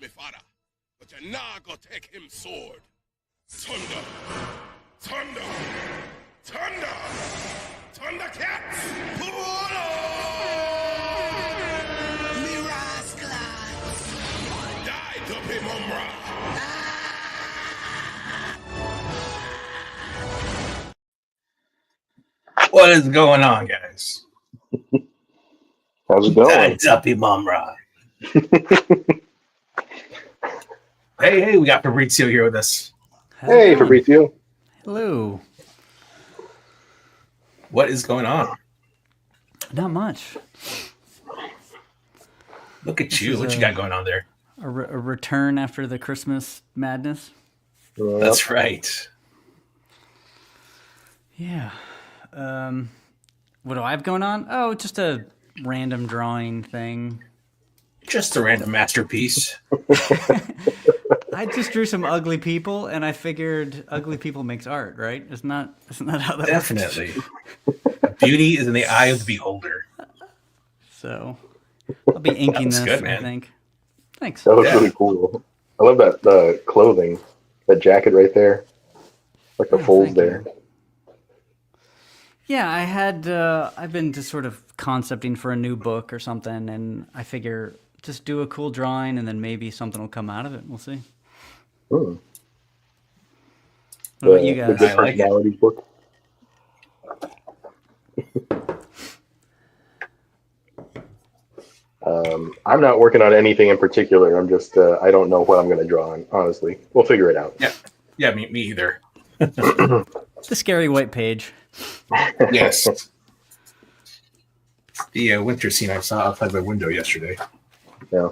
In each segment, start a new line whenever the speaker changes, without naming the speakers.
me father, but you nah go take him sword. Thunder! Thunder! Thunder! Thundercats! Me rascal! Die, Duppy Mumra!
What is going on, guys?
How's it going?
Duppy Mumra. Hey, we got Fabrizio here with us.
Hey, Fabrizio.
Hello.
What is going on?
Not much.
Look at you. What you got going on there?
A return after the Christmas madness.
That's right.
Yeah. What do I have going on? Oh, just a random drawing thing.
Just a random masterpiece.
I just drew some ugly people, and I figured ugly people makes art, right? Isn't that how that
Definitely. Beauty is in the eye of the beholder.
So I'll be inking this,
good, man.
I think. Thanks.
That looks really cool. I love that clothing, that jacket right there, like the folds there.
Yeah, I had I've been just sort of concepting for a new book or something, and I figure just do a cool drawing, and then maybe something will come out of it. We'll see.
Hmm.
What about you guys?
The good personality book. I'm not working on anything in particular. I'm just I don't know what I'm going to draw on. Honestly, we'll figure it out.
Yeah, me either.
The scary white page.
Yes. The winter scene I saw outside my window yesterday.
Yeah.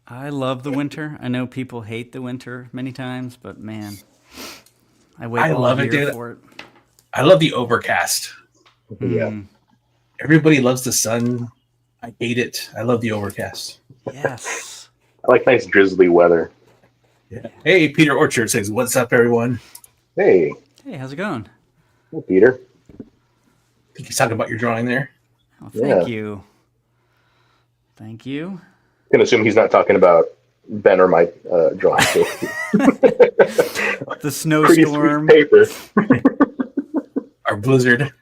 I love the winter. I know people hate the winter many times, but man, I wait all
love
year
it, dude.
for it.
I love the overcast.
Yeah.
Everybody loves the sun. I hate it. I love the overcast.
Yes.
I like nice drizzly weather.
Yeah. Hey, Peter Orchard says, "What's up, everyone?"
Hey.
Hey, how's it going?
Hey, Peter.
I think he's talking about your drawing there.
Oh, thank you. Thank you.
I can assume he's not talking about Ben or my drawing.
The snowstorm.
Paper.
Our blizzard.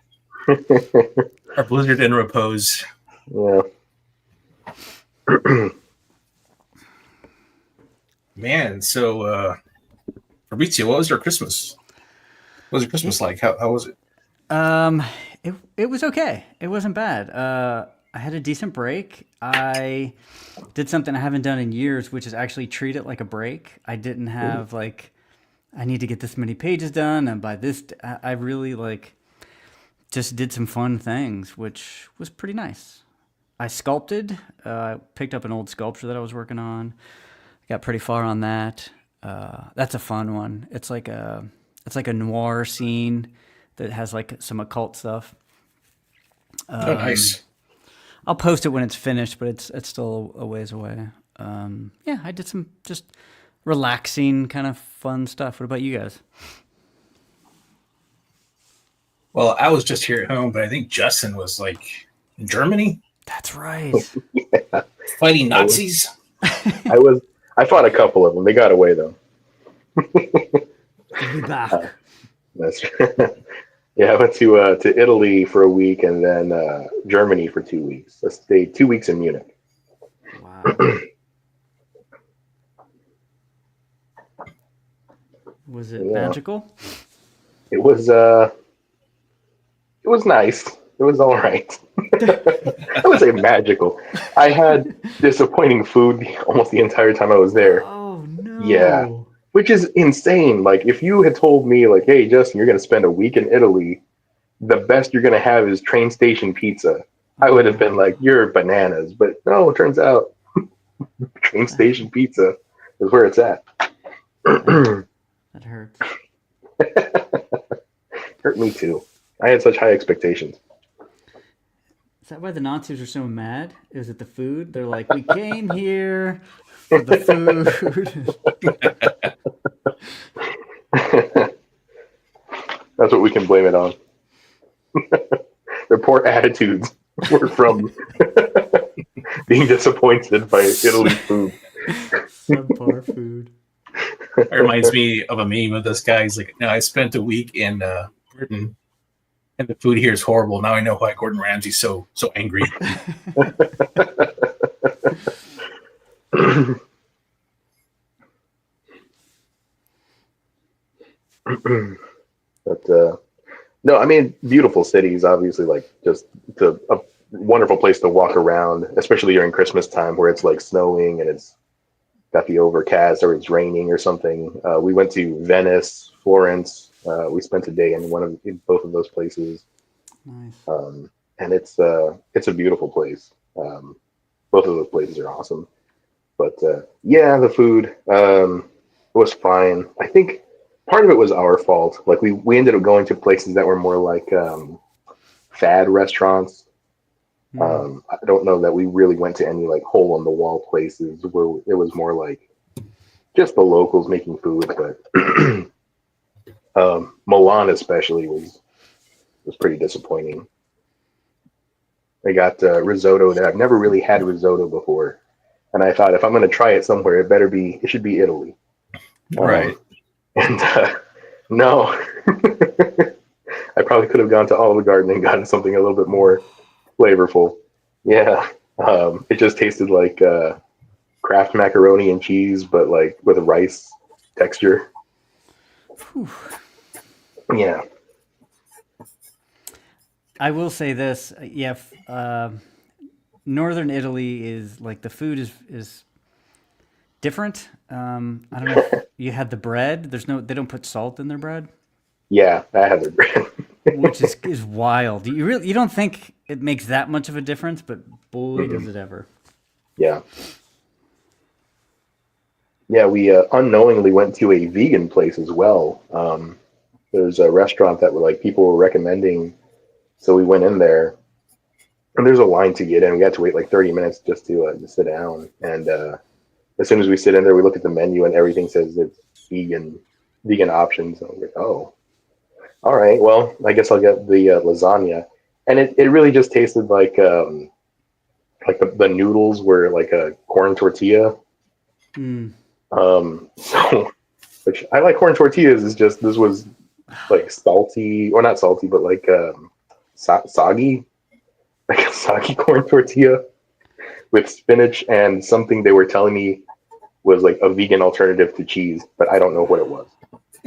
Our blizzard in repose.
Yeah.
Man, so Fabrizio, what was your Christmas? What was your Christmas like? How was it?
It was okay. It wasn't bad. I had a decent break. I did something I haven't done in years, which is actually treat it like a break. I didn't have I need to get this many pages done, and by this, I really just did some fun things, which was pretty nice. I sculpted. Picked up an old sculpture that I was working on. Got pretty far on that. That's a fun one. It's like a noir scene that has some occult stuff.
Oh, nice.
I'll post it when it's finished, but it's still a ways away. Yeah, I did some just relaxing kind of fun stuff. What about you guys?
Well, I was just here at home, but I think Justin was in Germany.
That's right.
Yeah.
Fighting Nazis.
I fought a couple of them. They got away though. That's yeah. I went to Italy for a week and then Germany for 2 weeks. I stayed 2 weeks in Munich.
Wow. Was it magical?
It was nice. It was all right. I would say magical. I had disappointing food almost the entire time I was there.
Oh no.
Yeah. Which is insane. If you had told me, hey, Justin, you're going to spend a week in Italy, the best you're going to have is train station pizza, I would have been like, you're bananas. But no, it turns out train station pizza is where it's at.
That hurts.
Hurt me too. I had such high expectations.
Is that why the Nazis are so mad? Is it the food? They're like, we came here for the food.
That's what we can blame it on. Their poor attitudes were from being disappointed by Italy's food.
Subpar food.
It reminds me of a meme of this guy. He's like, "No, I spent a week in Britain, and the food here is horrible. Now I know why Gordon Ramsay's so angry."
But no, I mean, beautiful cities, obviously, like just a wonderful place to walk around, especially during Christmas time where it's like snowing and it's got the overcast or it's raining or something. We went to Venice, Florence. We spent a day in both of those places.
Nice.
And it's a beautiful place. Both of those places are awesome. But yeah, the food was fine. I think part of it was our fault. Like we ended up going to places that were more like fad restaurants. I don't know that we really went to any like hole in the wall places where it was more like just the locals making food. But Milan especially was pretty disappointing. I got risotto that I've never really had risotto before, and I thought if I'm going to try it somewhere, it should be Italy.
Right.
And no, I probably could have gone to Olive Garden and gotten something a little bit more flavorful. Yeah. It just tasted like Kraft macaroni and cheese, but like with a rice texture.
Whew.
Yeah.
I will say this, yeah. Northern Italy is like the food is different. I don't know if you had the bread. They don't put salt in their bread.
Yeah, I had their bread.
Which is wild. You don't think it makes that much of a difference, but boy, does it ever.
Yeah. Yeah, we unknowingly went to a vegan place as well. There's a restaurant that people were recommending, so we went in there, and there's a line to get in. We had to wait like 30 minutes just to sit down. And as soon as we sit in there, we look at the menu, and everything says it's vegan options. And I was like, oh, all right. Well, I guess I'll get the lasagna, and it really just tasted like the noodles were like a corn tortilla. So, which I like corn tortillas. Is just this was like salty, or not salty, but like soggy, like a soggy corn tortilla with spinach and something they were telling me was like a vegan alternative to cheese, but I don't know what it was.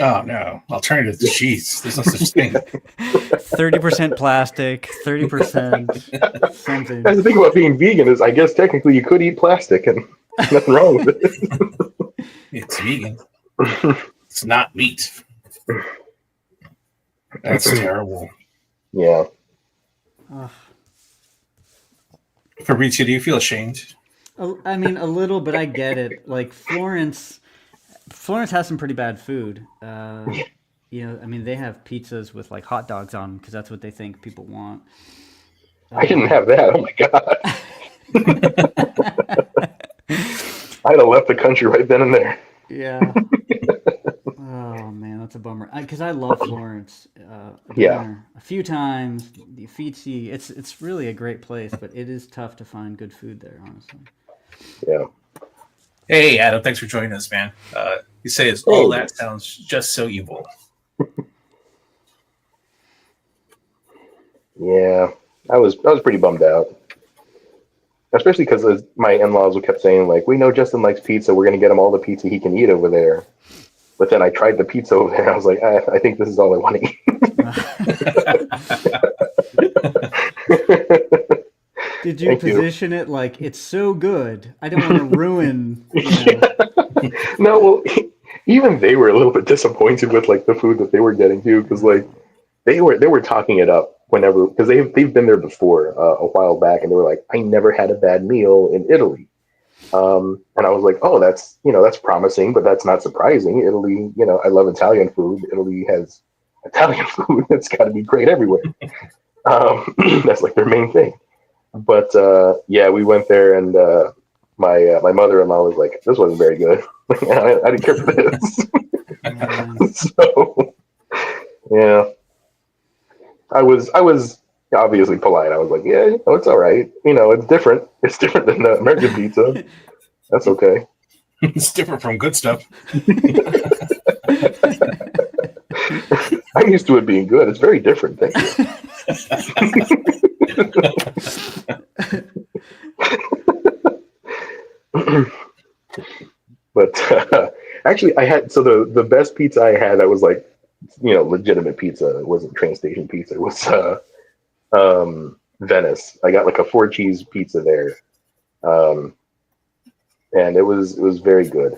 Oh no! Alternative to cheese. There's no such thing.
30% plastic, 30% something.
That's the thing about being vegan is, I guess technically you could eat plastic and nothing wrong with it.
It's vegan. It's not meat. That's terrible.
Yeah.
Fabrizio, do you feel ashamed?
I mean, a little, but I get it. Like Florence has some pretty bad food. I mean, they have pizzas with like hot dogs on them because that's what they think people want.
I didn't have that. Oh my god. I'd have left the country right then and there.
Yeah. Oh man, that's a bummer. Because I love Florence.
Yeah.
A few times. The Uffizi. It's really a great place, but it is tough to find good food there, honestly.
Yeah.
Hey, Adam, thanks for joining us, man. You say it's all that sounds just so evil.
Yeah, I was pretty bummed out, especially because my in-laws kept saying like, "We know Justin likes pizza. We're gonna get him all the pizza he can eat over there." But then I tried the pizza over there. And I was like, I think this is all I want to eat.
Did you position it like it's so good? I don't want to ruin.
No, well, even they were a little bit disappointed with like the food that they were getting too, because like they were talking it up whenever, because they've been there before a while back, and they were like, I never had a bad meal in Italy. And I was like, oh, that's promising, but that's not surprising. Italy, I love Italian food. Italy has Italian food. It's got to be great everywhere. That's like their main thing. But yeah, we went there, and my mother-in-law was like, this wasn't very good. I didn't care for this. So yeah, I was obviously polite. I was like, yeah, it's all right. It's different. It's different than the American pizza. That's okay.
It's different from good stuff.
I'm used to it being good. It's very different. Thank you. But actually, I had the best pizza I had that was like legitimate pizza. It wasn't train station pizza. It was Venice. I got like a 4 cheese pizza there, um, and it was very good.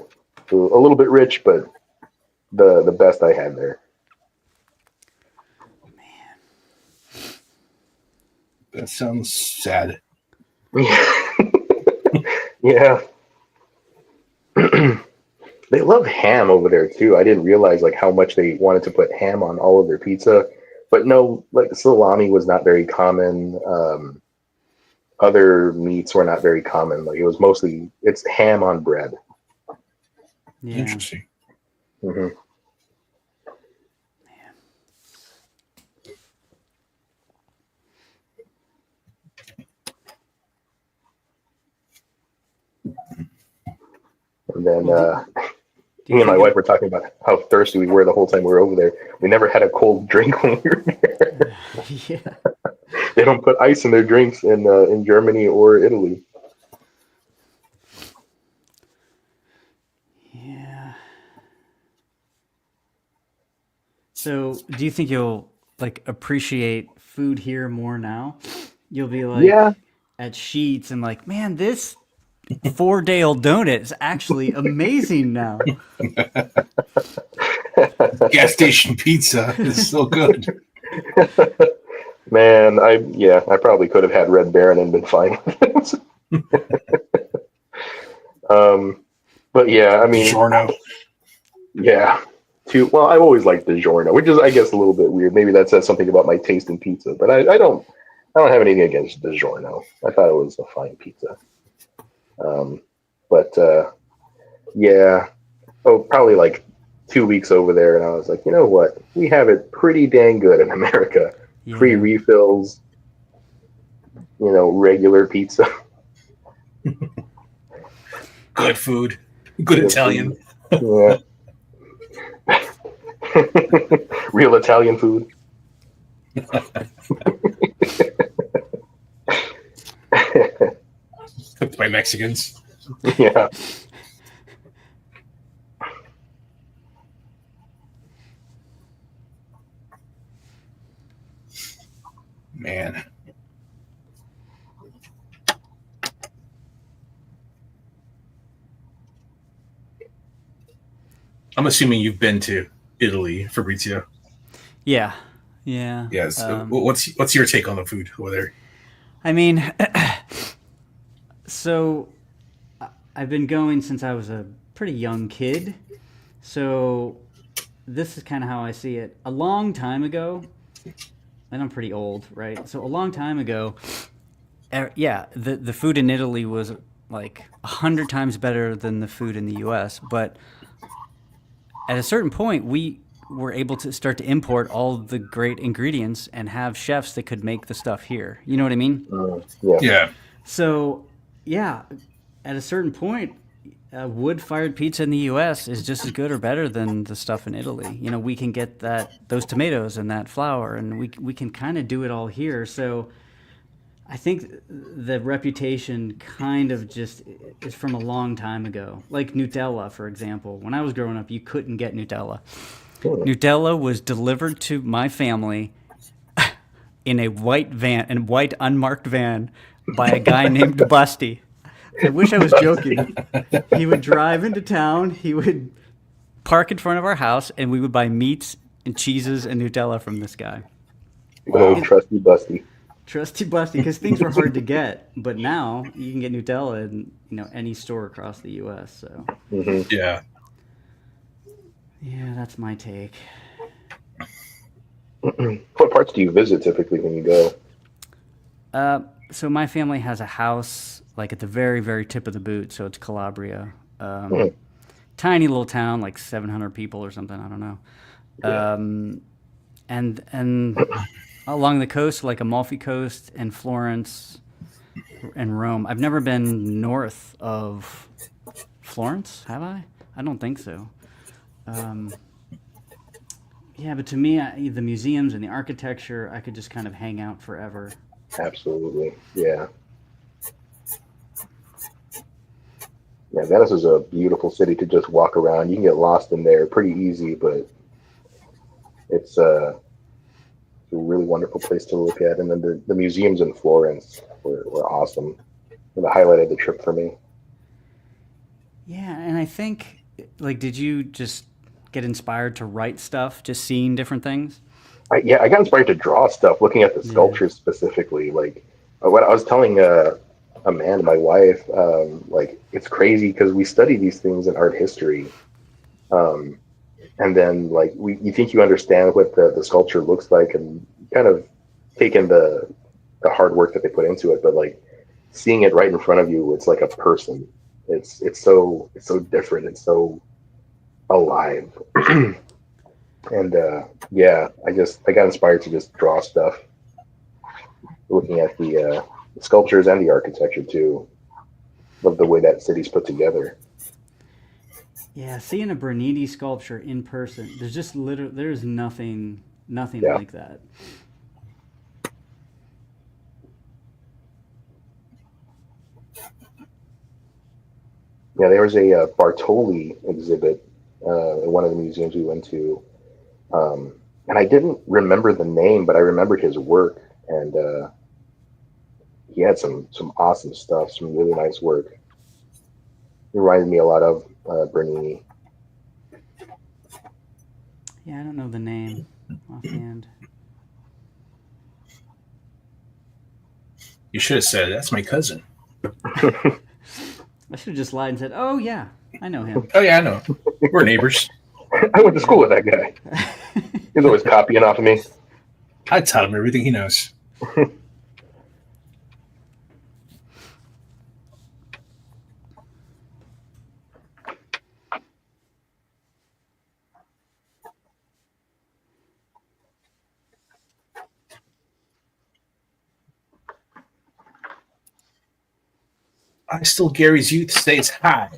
A little bit rich, but the best I had there.
That sounds sad.
Yeah. They love ham over there too. I didn't realize like how much they wanted to put ham on all of their pizza. But no, like salami was not very common. Other meats were not very common. Like it's ham on bread.
Yeah.
Interesting.
Hmm. And then
Do
me
you
and my
think
wife were talking about how thirsty we were the whole time we were over there. We never had a cold drink when we were there.
Yeah.
They don't put ice in their drinks in Germany or Italy.
Yeah. So, do you think you'll like appreciate food here more now? You'll be like
Yeah.
at Sheets and like, man, this 4-day-old donut is actually amazing now.
Gas station pizza is so good.
Man, I probably could have had Red Baron and been fine with it. But yeah, I mean,
DiGiorno.
yeah. Well, I've always liked DiGiorno, which is, I guess, a little bit weird. Maybe that says something about my taste in pizza, but I don't have anything against DiGiorno. I thought it was a fine pizza. But yeah, probably like 2 weeks over there, and I was like, you know what? We have it pretty dang good in America.
Yeah.
Free refills, regular pizza.
Good food. Good Italian.
Yeah. Real Italian food.
Cooked by Mexicans.
Yeah.
Man. I'm assuming you've been to Italy, Fabrizio.
Yeah. Yeah.
Yes. What's your take on the food over there?
I mean, so I've been going since I was a pretty young kid. So this is kind of how I see it. A long time ago, and I'm pretty old, right? So a long time ago, yeah, the food in Italy was like 100 times better than the food in the U.S. But at a certain point, we were able to start to import all the great ingredients and have chefs that could make the stuff here. You know what I mean?
Yeah.
Yeah.
So, yeah, at a certain point, wood-fired pizza in the U.S. is just as good or better than the stuff in Italy. We can get those tomatoes and that flour, and we can kind of do it all here. So, I think the reputation kind of just is from a long time ago. Like Nutella, for example. When I was growing up, you couldn't get Nutella. Nutella was delivered to my family in a white unmarked van by a guy named Busty. I wish I was joking. He would drive into town, he would park in front of our house, and we would buy meats and cheeses and Nutella from this guy.
Good old trusty Busty.
Trusty Busty, because things were hard to get, but now you can get Nutella in any store across the U.S. So
Yeah.
yeah, that's my take.
What parts do you visit typically when you go?
So my family has a house like at the very, very tip of the boot, so it's Calabria. Tiny little town, like 700 people or something. I don't know.
Yeah.
And along the coast, like Amalfi Coast and Florence and Rome. I've never been north of Florence, have I? I don't think so. Yeah, but to me, the museums and the architecture, I could just kind of hang out forever.
Absolutely. Yeah. Yeah, Venice is a beautiful city to just walk around. You can get lost in there pretty easy, but it's a really wonderful place to look at. And then the museums in Florence were awesome. The highlight of the trip for me.
Yeah, and I think, like, did you just get inspired to write stuff, just seeing different things?
I got inspired to draw stuff, looking at the
Yeah.
sculptures specifically. Like what I was telling Amanda, my wife, like it's crazy because we study these things in art history, um, and then like you think you understand what the sculpture looks like, and kind of take in the hard work that they put into it, but like seeing it right in front of you, it's like a person. It's so different. It's so alive. And yeah, I got inspired to just draw stuff, looking at the sculptures and the architecture too. Love the way that city's put together.
Yeah, seeing a Bernini sculpture in person, there's nothing
Yeah,
like that.
yeah. There was a Bartoli exhibit in one of the museums we went to, and I didn't remember the name, but I remembered his work, and he had some awesome stuff, some really nice work. It reminded me a lot of Bernini.
Yeah, I don't know the name offhand.
You should have said that's my cousin.
I should have just lied and said, "Oh yeah, I know him."
Oh yeah, I know. We're neighbors.
I went to school with that guy. He's always copying off of me.
I taught him everything he knows. I still Gary's youth stays high.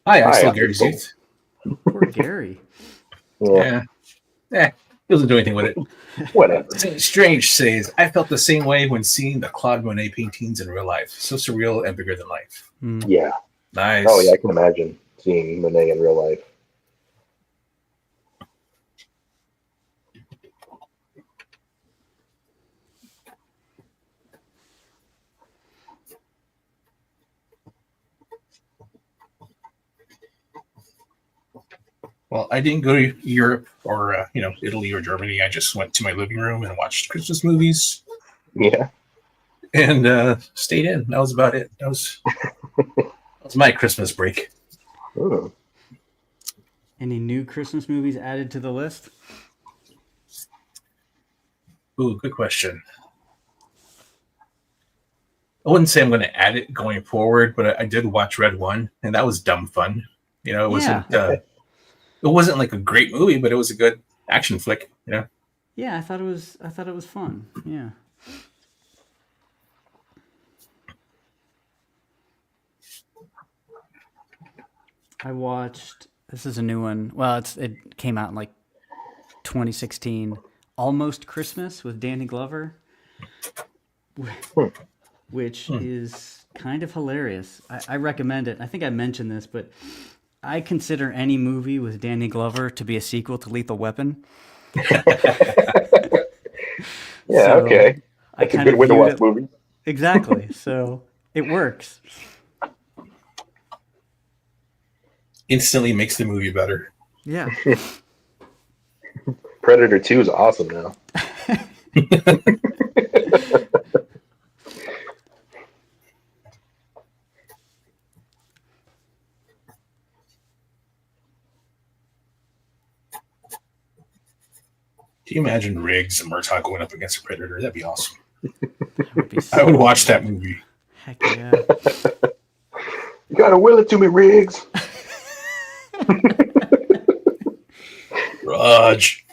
Hi, I
Hi,
still
I'm
Gary's
Nicole.
youth.
Poor Gary.
Yeah,
He doesn't do anything with it.
whatever.
Saint Strange says, I felt the same way when seeing the Claude Monet paintings in real life. So surreal and bigger than life.
Yeah.
Nice.
Oh yeah, I can imagine seeing Monet in real life.
Well, I didn't go to Europe or Italy or Germany. I just went to my living room and watched Christmas movies
Yeah.
and stayed in. That was about it. That was my Christmas break.
Hmm.
Any new Christmas movies added to the list?
Ooh, good question. I wouldn't say I'm going to add it going forward, but I did watch Red One, and that was dumb fun. It wasn't.
Yeah.
It wasn't like a great movie, but it was a good action flick.
Yeah, I thought it was fun. Yeah. I watched. This is a new one. Well, it came out in like 2016. Almost Christmas with Danny Glover, which is kind of hilarious. I recommend it. I think I mentioned this, but I consider any movie with Danny Glover to be a sequel to Lethal Weapon.
Yeah.
So
Okay.
I
That's a
kind
good
of
way to
viewed
watch
it
movies.
exactly. So it works.
Instantly makes the movie better.
Yeah.
Predator 2 is awesome now.
Can you imagine Riggs and Murtaugh going up against a Predator? That'd be awesome.
That would be
I would
so
watch that movie.
Heck yeah.
You gotta will it to me, Riggs.
Raj.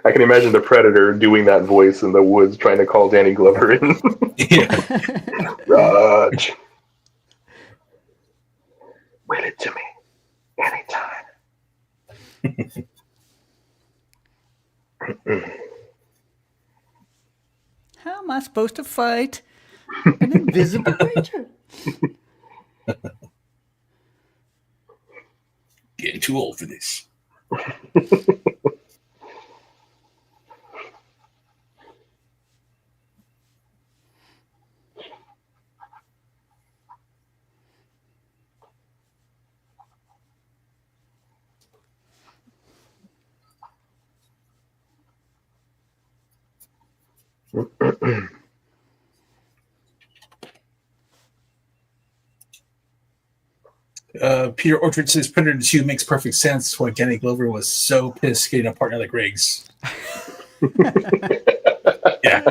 I can imagine the Predator doing that voice in the woods, trying to call Danny Glover in.
Yeah.
Raj, wait it to me anytime.
How am I supposed to fight an invisible creature?
Getting too old for this. Peter Orchard says Predator 2 makes perfect sense why Danny Glover was so pissed getting a partner like Riggs. Yeah.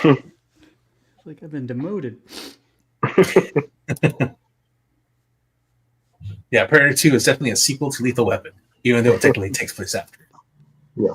It's like I've been demoted.
Yeah, Predator 2 is definitely a sequel to Lethal Weapon, even though it technically takes place after.
Yeah.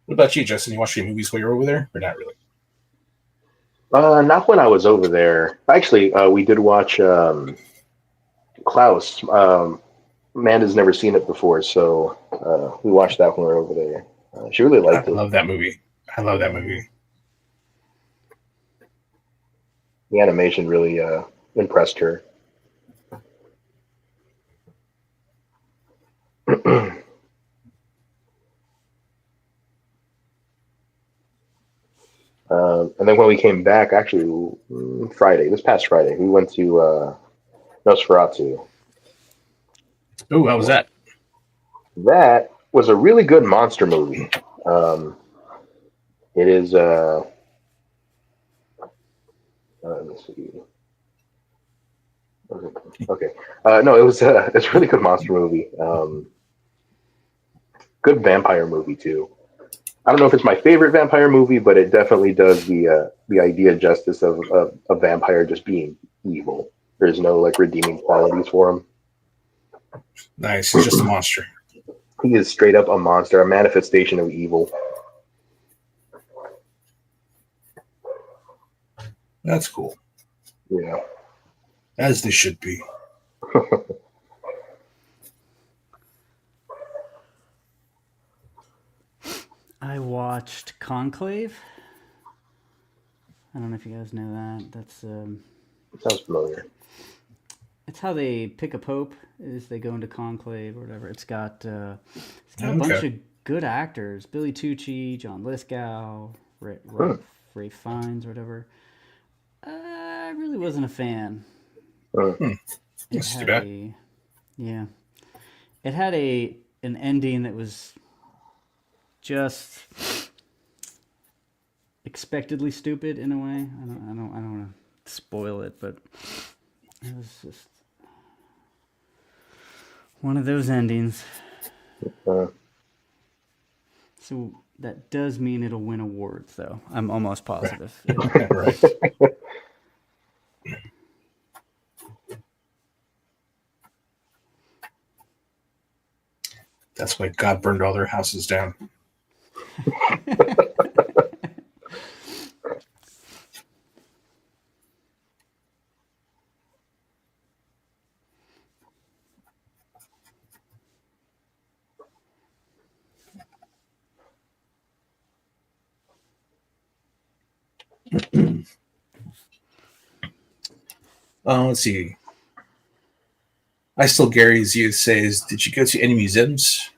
What about you, Justin? You watch any movies while you're over there, or not really?
Not when I was over there. Actually, we did watch Klaus. Amanda's never seen it before, so we watched that when we were over there. She really
I
liked it.
love that movie. I love that movie.
The animation really impressed her. And then when we came back, actually this past Friday, we went to Nosferatu.
Oh, how was that?
That was a really good monster movie. It is. Let me see. Okay. No, it was. It's a really good monster movie. Good vampire movie too. I don't know if it's my favorite vampire movie, but it definitely does the idea justice of a vampire just being evil. There's no like redeeming qualities for him.
Nice. He's just a monster.
He is straight up a monster, a manifestation of evil.
That's cool.
Yeah.
As they should be.
I watched Conclave. I don't know if you guys know that. That's
Sounds familiar.
it's how they pick a pope. Is they go into conclave or whatever. It's got a bunch of good actors: Billy Tucci, John Lithgow, Ray Fiennes, or whatever. I really wasn't a fan.
That's too bad.
It had an ending that was just expectedly stupid in a way. I don't want to spoil it, but it was just one of those endings. So that does mean it'll win awards, though. I'm almost positive.
Right. That's why God burned all their houses down. Let's see. I Gary's youth says, did you go to any museums?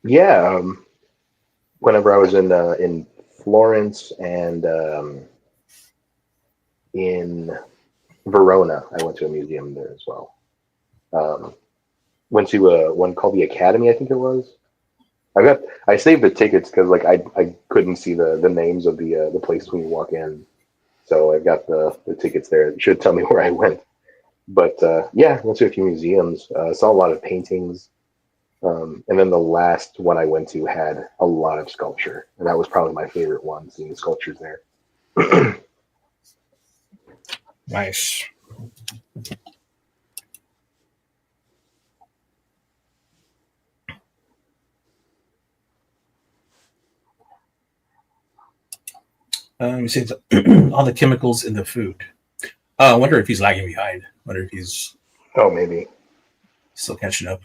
Yeah, whenever I was in Florence and in Verona, I went to a museum there as well. Um, went to one called the Academy, I think it was. I saved the tickets because like I couldn't see the names of the places when you walk in, so I got the tickets there. It should tell me where I went. But yeah, went to a few museums. Saw a lot of paintings. And then the last one I went to had a lot of sculpture, and that was probably my favorite one, seeing the sculptures there.
Nice. You say all the chemicals in the food. I wonder if he's lagging behind. Wonder if he's
Oh, maybe.
still catching up.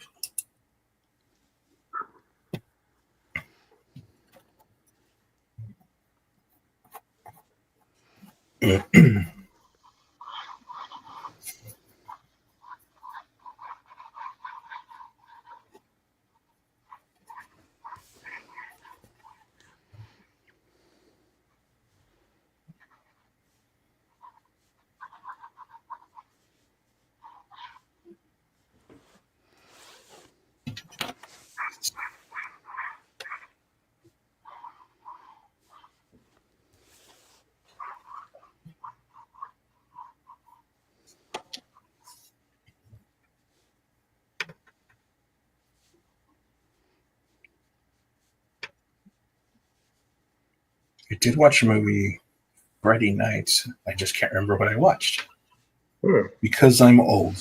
I did watch a movie Friday night. I just can't remember what I watched because I'm old.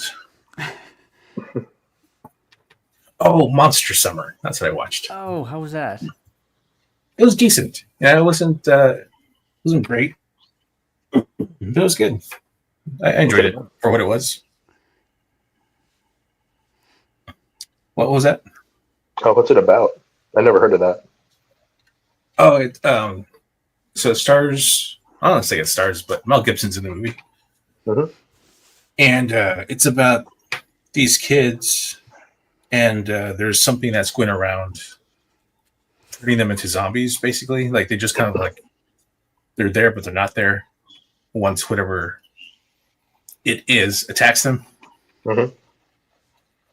Oh, Monster Summer. That's what I watched.
Oh, how was that?
It was decent. Yeah, it wasn't great, but it was good. I enjoyed it for what it was. What was that?
Oh, what's it about? I never heard of that.
Oh, so it stars. I don't want to say it stars, but Mel Gibson's in the movie, and it's about these kids, and there's something that's going around, turning them into zombies. Basically, like they just kind of like they're there, but they're not there. Once whatever it is attacks them,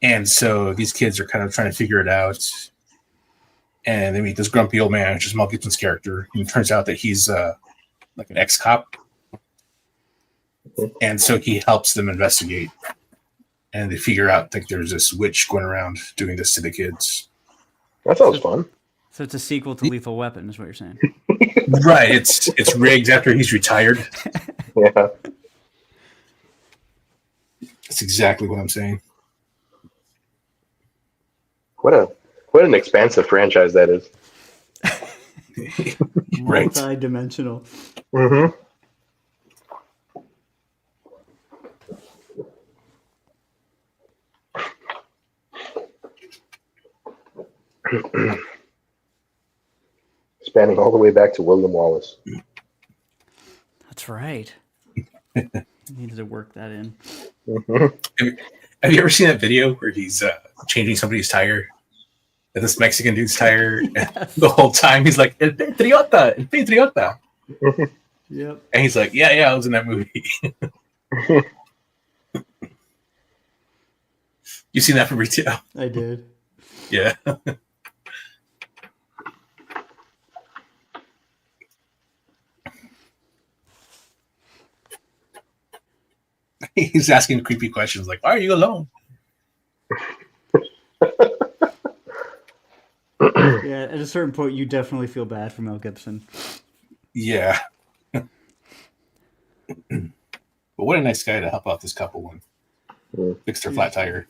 and so these kids are kind of trying to figure it out. And they meet this grumpy old man, which is Mel Gibson's character, and it turns out that he's like an ex-cop, and so he helps them investigate, and they figure out that there's this witch going around doing this to the kids.
That sounds fun.
So it's a sequel to Lethal Weapon, is what you're saying?
Right? It's Riggs after he's retired.
Yeah.
That's exactly what I'm saying.
What an expansive franchise that is.
Right.
Multi-dimensional.
Spanning all the way back to William Wallace.
That's right. Needed to work that in.
Have you ever seen that video where he's changing somebody's tire? And this Mexican dude's tire, and the whole time he's like, "El Patriota, El Patriota."
Yep.
And he's like, yeah, I was in that movie. You seen that from retail?
I did.
Yeah. He's asking creepy questions like, "Why are you alone?"
Yeah, at a certain point, you definitely feel bad for Mel Gibson.
Yeah. But what a nice guy to help out this couple when fix their flat tire.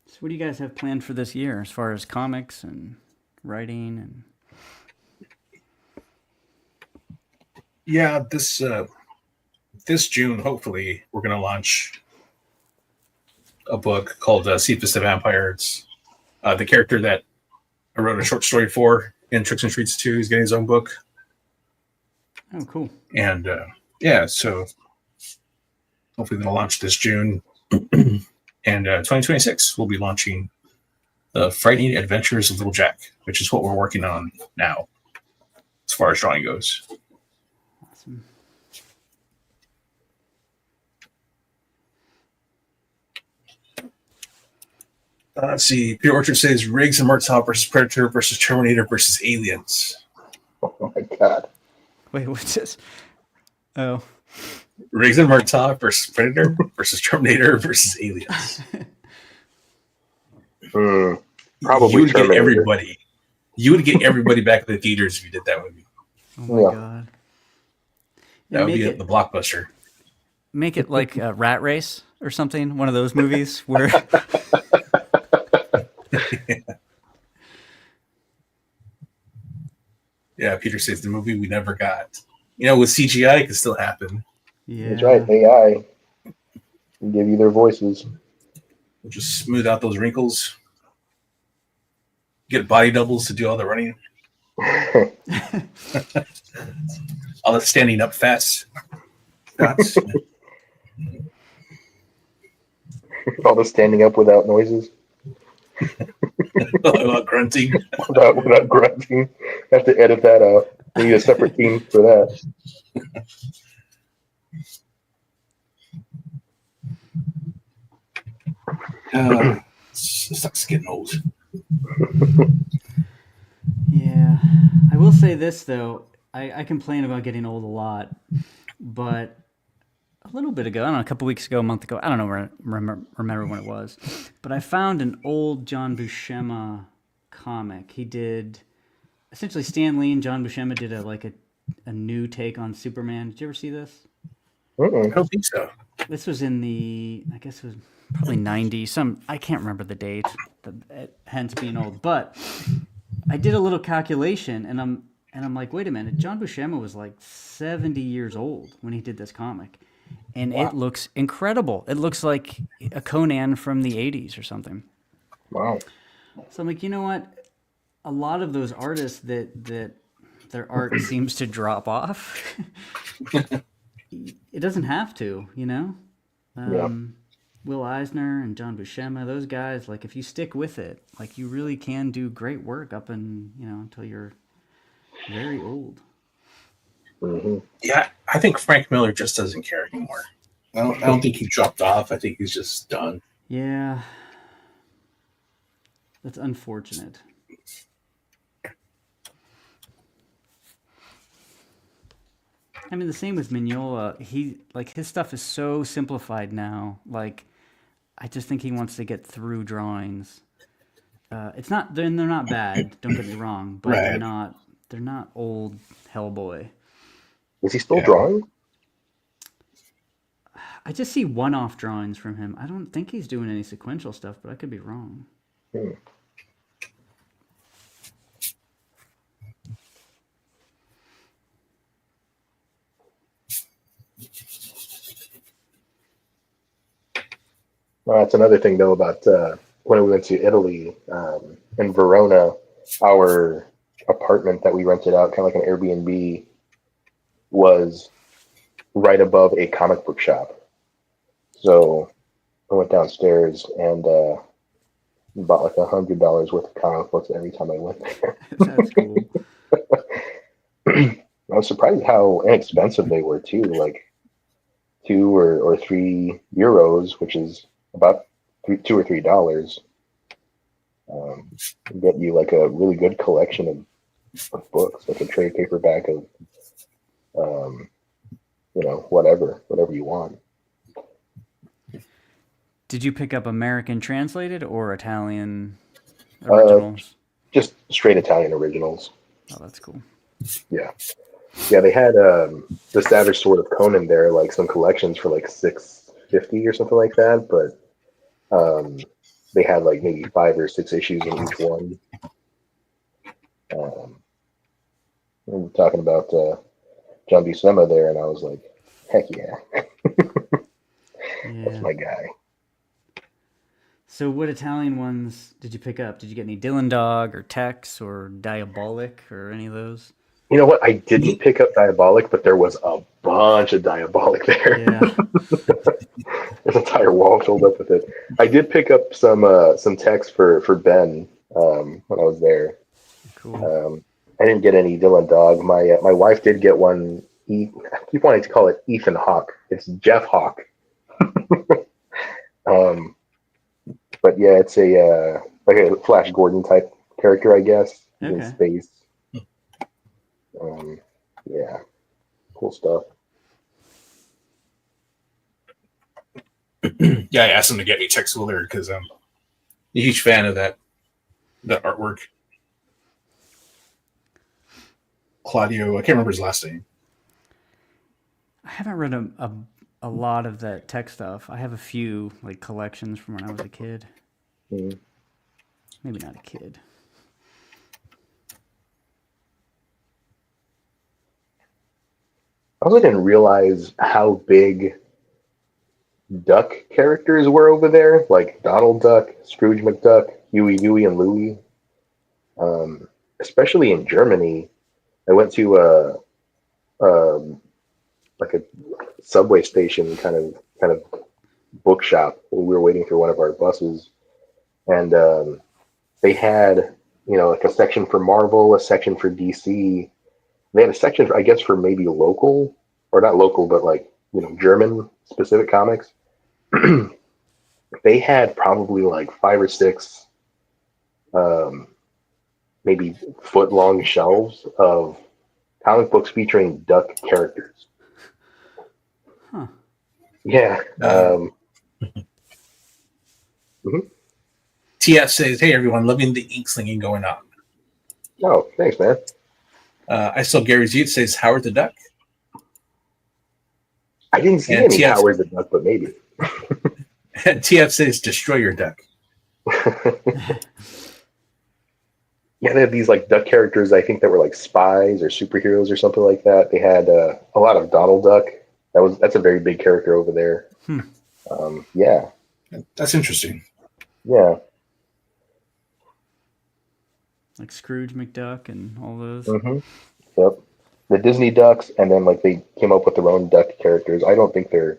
So what do you guys have planned for this year as far as comics and writing and...
Yeah, this June, hopefully, we're going to launch a book called Cephas the Vampire. It's the character that I wrote a short story for in Tricks and Treats 2. He's getting his own book.
Oh, cool.
And so hopefully they'll launch this June. And 2026, we'll be launching The Frightening Adventures of Little Jack, which is what we're working on now, as far as drawing goes.
Awesome.
Let's see. Peter Orchard says Riggs and Murtaugh versus Predator versus Terminator versus Aliens.
Oh my god.
Wait, what's this? Oh.
Riggs and Murtaugh versus Predator versus Terminator versus Aliens.
Probably
you would
Terminator.
get everybody. You would get everybody back in the theaters if you did that movie.
Oh my god.
That would be the blockbuster.
Make it like a Rat Race or something. One of those movies where.
Yeah, Peter says the movie we never got. With CGI, it can still happen.
Yeah.
That's right. AI can give you their voices.
We'll just smooth out those wrinkles. Get body doubles to do all the running. All the standing up fast.
All the standing up without noises.
Without grunting.
Without grunting. Have to edit that out. We need a separate team for that.
Sucks getting old.
Yeah. I will say this, though. I complain about getting old a lot, but a little bit ago, I don't know, a couple weeks ago, a month ago, I don't know, remember when it was, but I found an old John Buscema comic. He did, essentially Stan Lee and John Buscema did a new take on Superman. Did you ever see this?
I don't think so.
This was in I guess it was probably 90, I can't remember the date, hence being old, but I did a little calculation and I'm like, wait a minute, John Buscema was like 70 years old when he did this comic. And It looks incredible. It looks like a Conan from the 80s or something.
Wow.
So I'm like, you know what? A lot of those artists that their art seems to drop off, it doesn't have to, Will Eisner and John Buscema, those guys, like if you stick with it, like you really can do great work up until you're very old.
Mm-hmm.
Yeah, I think Frank Miller just doesn't care anymore. I don't think he dropped off. I think he's just done.
Yeah. That's unfortunate. I mean, the same with Mignola. His stuff is so simplified now. Like, I just think he wants to get through drawings. They're not bad. Don't get me wrong, but
right.
They're not old Hellboy.
Is he still drawing?
I just see one-off drawings from him. I don't think he's doing any sequential stuff, but I could be wrong.
Well, that's another thing, though, about when we went to Italy, in Verona, our apartment that we rented out, kind of like an Airbnb, was right above a comic book shop. So I went downstairs and bought like $100 worth of comic books every time I went there.
That's cool.
I was surprised how inexpensive they were too, like €2 or €3, which is about $2 or $3. Get you like a really good collection of books, like a trade paperback of whatever you want.
Did you pick up American translated or Italian originals?
Just straight Italian originals.
Oh, that's cool.
Yeah, they had the Savage Sword of Conan there, like some collections for like $6.50 or something like that, but they had like maybe 5 or 6 issues in each one. We were talking about John Buscema there, and I was like, heck yeah. That's my guy.
So, what Italian ones did you pick up? Did you get any Dylan Dog or Tex or Diabolic or any of those?
You know what? I didn't pick up Diabolic, but there was a bunch of Diabolic there.
Yeah,
This entire wall filled up with it. I did pick up some text for Ben when I was there.
cool.
I didn't get any Dylan Dog. My wife did get one. I keep wanting to call it Ethan Hawke. It's Jeff Hawke. Um, but yeah, it's a like a Flash Gordon type character, I guess. He's in
Okay.
space. Yeah, cool stuff.
Yeah, I asked him to get me Tex Willard because I'm a huge fan of that artwork. Claudio, I can't remember his last name.
I haven't read a lot of that tech stuff. I have a few like collections from when I was a kid.
Mm.
Maybe not a kid.
I also didn't realize how big duck characters were over there, like Donald Duck, Scrooge McDuck, Huey, and Louie. Especially in Germany, I went to like a subway station kind of bookshop when we were waiting for one of our buses, and they had like a section for Marvel, a section for DC. They had a section, I guess, for maybe local or not local, but like German specific comics. They had probably like 5 or 6 maybe foot-long shelves of comic books featuring duck characters.
Huh.
Yeah.
TF says, "Hey everyone, loving the ink slinging going on."
Oh, thanks, man.
I saw Gary Z says Howard the Duck.
I didn't see
And
any
TF
Howard the Duck, but maybe.
And TF says Destroy Your Duck.
Yeah, they had these like duck characters, I think that were like spies or superheroes or something like that. They had a lot of Donald Duck. That's a very big character over there. Yeah.
That's interesting.
Yeah.
Like Scrooge McDuck and all those.
Mm-hmm. Yep. The Disney ducks, and then like they came up with their own duck characters. I don't think they're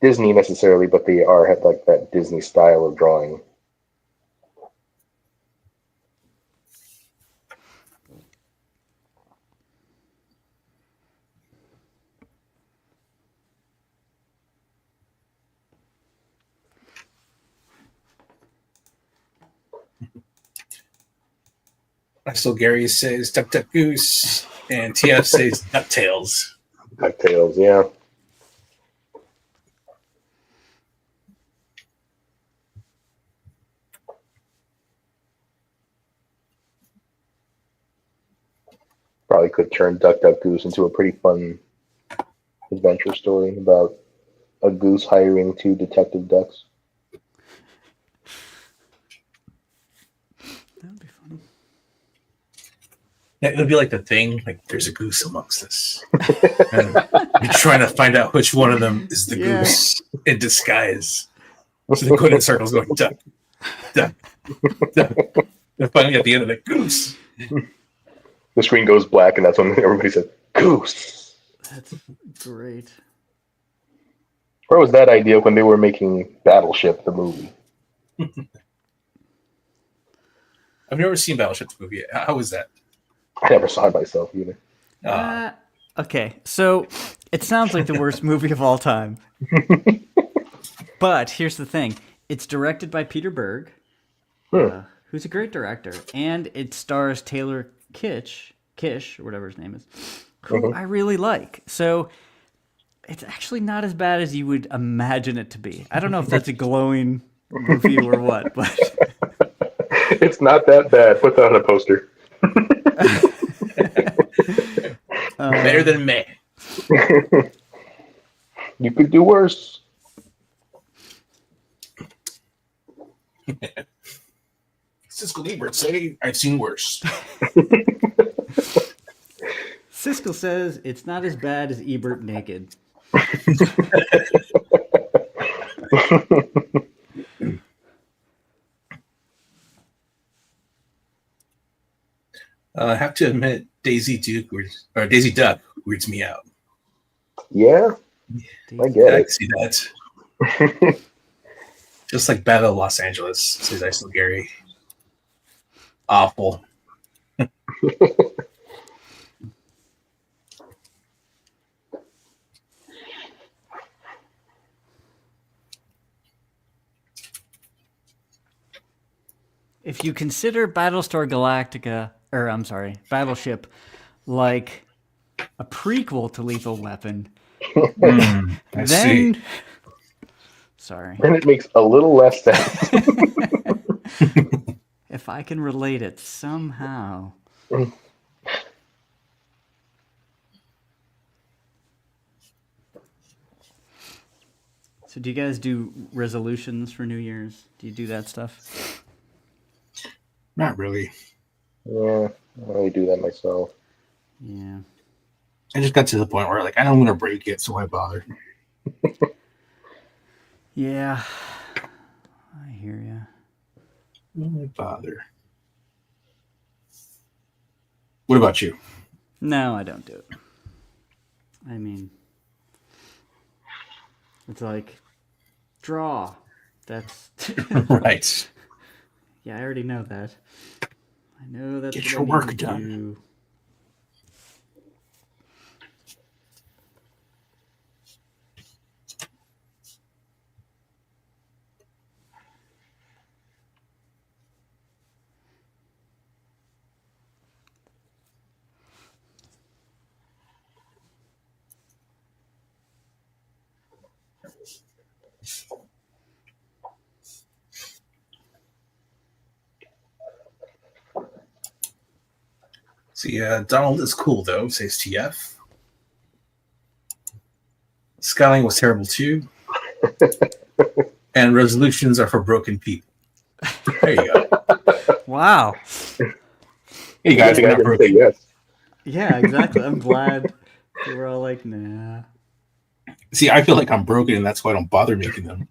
Disney necessarily, but they have like that Disney style of drawing.
I saw Gary says Duck Duck Goose, and TF says DuckTales.
DuckTales, yeah. Probably could turn Duck Duck Goose into a pretty fun adventure story about a goose hiring 2 detective ducks.
That would be funny.
It would be like the Thing, like there's a goose amongst us. And you're trying to find out which one of them is the goose in disguise. So they go in circles going, duck, duck, duck. And finally at the end of it, goose.
The screen goes black, and that's when everybody says, "Goose."
That's great.
Where was that idea when they were making Battleship, the movie?
I've never seen Battleship the movie. How was that?
I never saw it myself either.
Okay, so it sounds like the worst movie of all time. But here's the thing. It's directed by Peter Berg, who's a great director, and it stars Taylor Kish, or whatever his name is, who I really like. So it's actually not as bad as you would imagine it to be. I don't know if that's a glowing review or what, but...
It's not that bad. Put that on a poster.
Better than me.
You could do worse.
Siskel Ebert say I've seen worse.
Siskel says it's not as bad as Ebert naked.
I have to admit, Daisy Duck weirds me out.
Yeah, I get
I
it.
can see that. Just like Battle of Los Angeles, says Iso Gary. Awful.
If you consider Battlestar Galactica, or I'm sorry, Battleship, like a prequel to Lethal Weapon,
I see.
then sorry,
Then it makes a little less sense.
if I can relate it somehow. So, do you guys do resolutions for New Year's? Do you do that stuff?
Not really.
Yeah, I don't really do that myself.
Yeah.
I just got to the point where like I don't want to break it, so why bother?
Yeah. I hear you.
Why bother? What about you?
No, I don't do it. I mean, it's like draw. That's
Right.
yeah. I already know that. I know that's
Get
what
your
I need
work
to
done.
do.
See, Donald is cool though, says TF. Skyline was terrible too. And resolutions are for broken people. There you go.
Wow.
Hey
Good
guys,
thing
we're
I
not
didn't say
broken.
yes.
Yeah, exactly. I'm glad they were all like, nah.
See, I feel like I'm broken, and that's why I don't bother making them.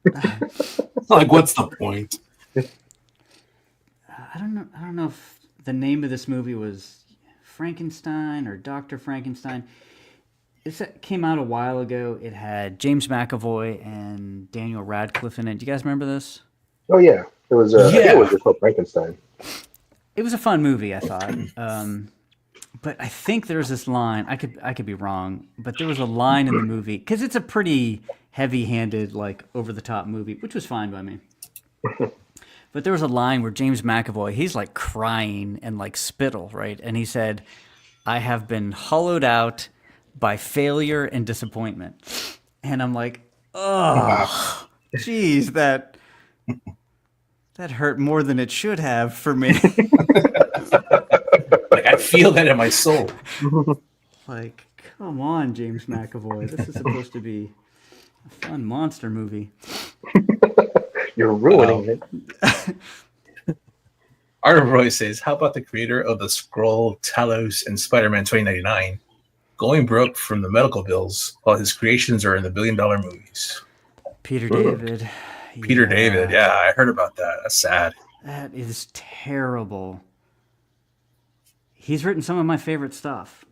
Like, what's the point?
I don't know. I don't know if the name of this movie was Frankenstein or Dr. Frankenstein. It came out a while ago. It had James McAvoy and Daniel Radcliffe in it. Do you guys remember this?
Oh yeah, it was. I think it was
Yeah.
just called Frankenstein.
It was a fun movie, I thought. But I think there's this line. I could be wrong, but there was a line in the movie because it's a pretty heavy-handed, like over-the-top movie, which was fine by me. But there was a line where James McAvoy, he's like crying and like spittle, right? And he said, "I have been hollowed out by failure and disappointment." And I'm like,
Wow.
oh, geez, that hurt more than it should have for me.
Like, I feel that in my soul.
Like, come on, James McAvoy. This is supposed to be a fun monster movie.
You're ruining it.
Art Roy says, how about the creator of the Scroll, Talos, and Spider-Man 2099 going broke from the medical bills while his creations are in the billion-dollar movies?
Peter David.
Peter David, yeah, I heard about that. That's sad.
That is terrible. He's written some of my favorite stuff.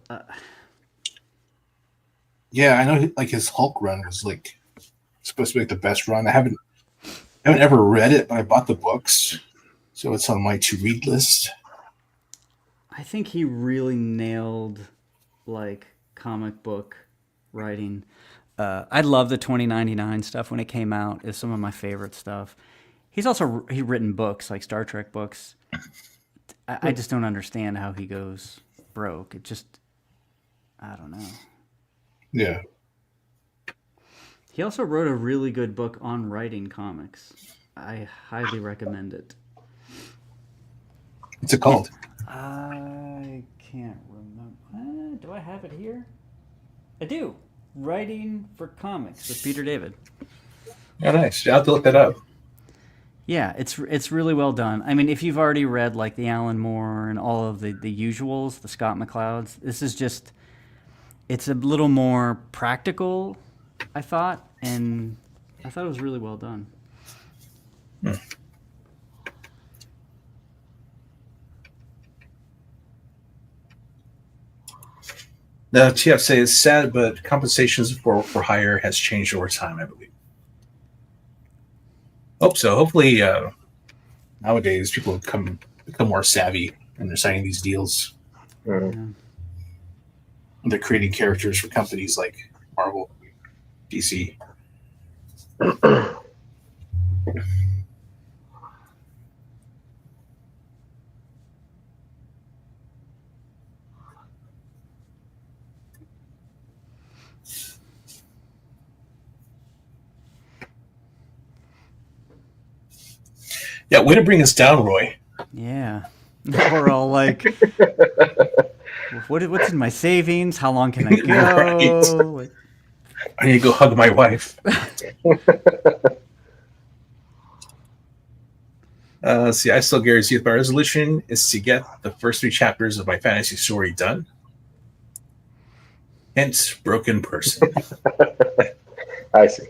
Yeah, I know. Like his Hulk run was like supposed to be like the best run. I haven't ever read it, but I bought the books, so it's on my to-read list.
I think he really nailed like comic book writing. I love the 2099 stuff when it came out. Is some of my favorite stuff. He's also written books like Star Trek books. I just don't understand how he goes broke. It just, I don't know.
Yeah.
He also wrote a really good book on writing comics. I highly recommend it.
What's it called?
I can't remember. Do I have it here? I do. Writing for Comics with Peter David.
Oh, nice. I'll have to look that up.
Yeah, it's really well done. I mean, if you've already read like the Alan Moore and all of the usuals, the Scott McClouds, this is just, it's a little more practical, I thought, and I thought it was really well done.
Hmm. The TF is sad, but compensations for hire has changed over time, I believe. Hope so. Hopefully, nowadays people become more savvy and they're signing these deals.
Mm.
Yeah.
They're creating characters for companies like Marvel, DC. Yeah, way to bring us down, Roy.
Yeah. Now we're all like, what's in my savings? How long can I
Right.
go? Like,
I need to go hug my wife. See, I still guarantee my resolution is to get the first 3 chapters of my fantasy story done. Hence, broken person.
I see.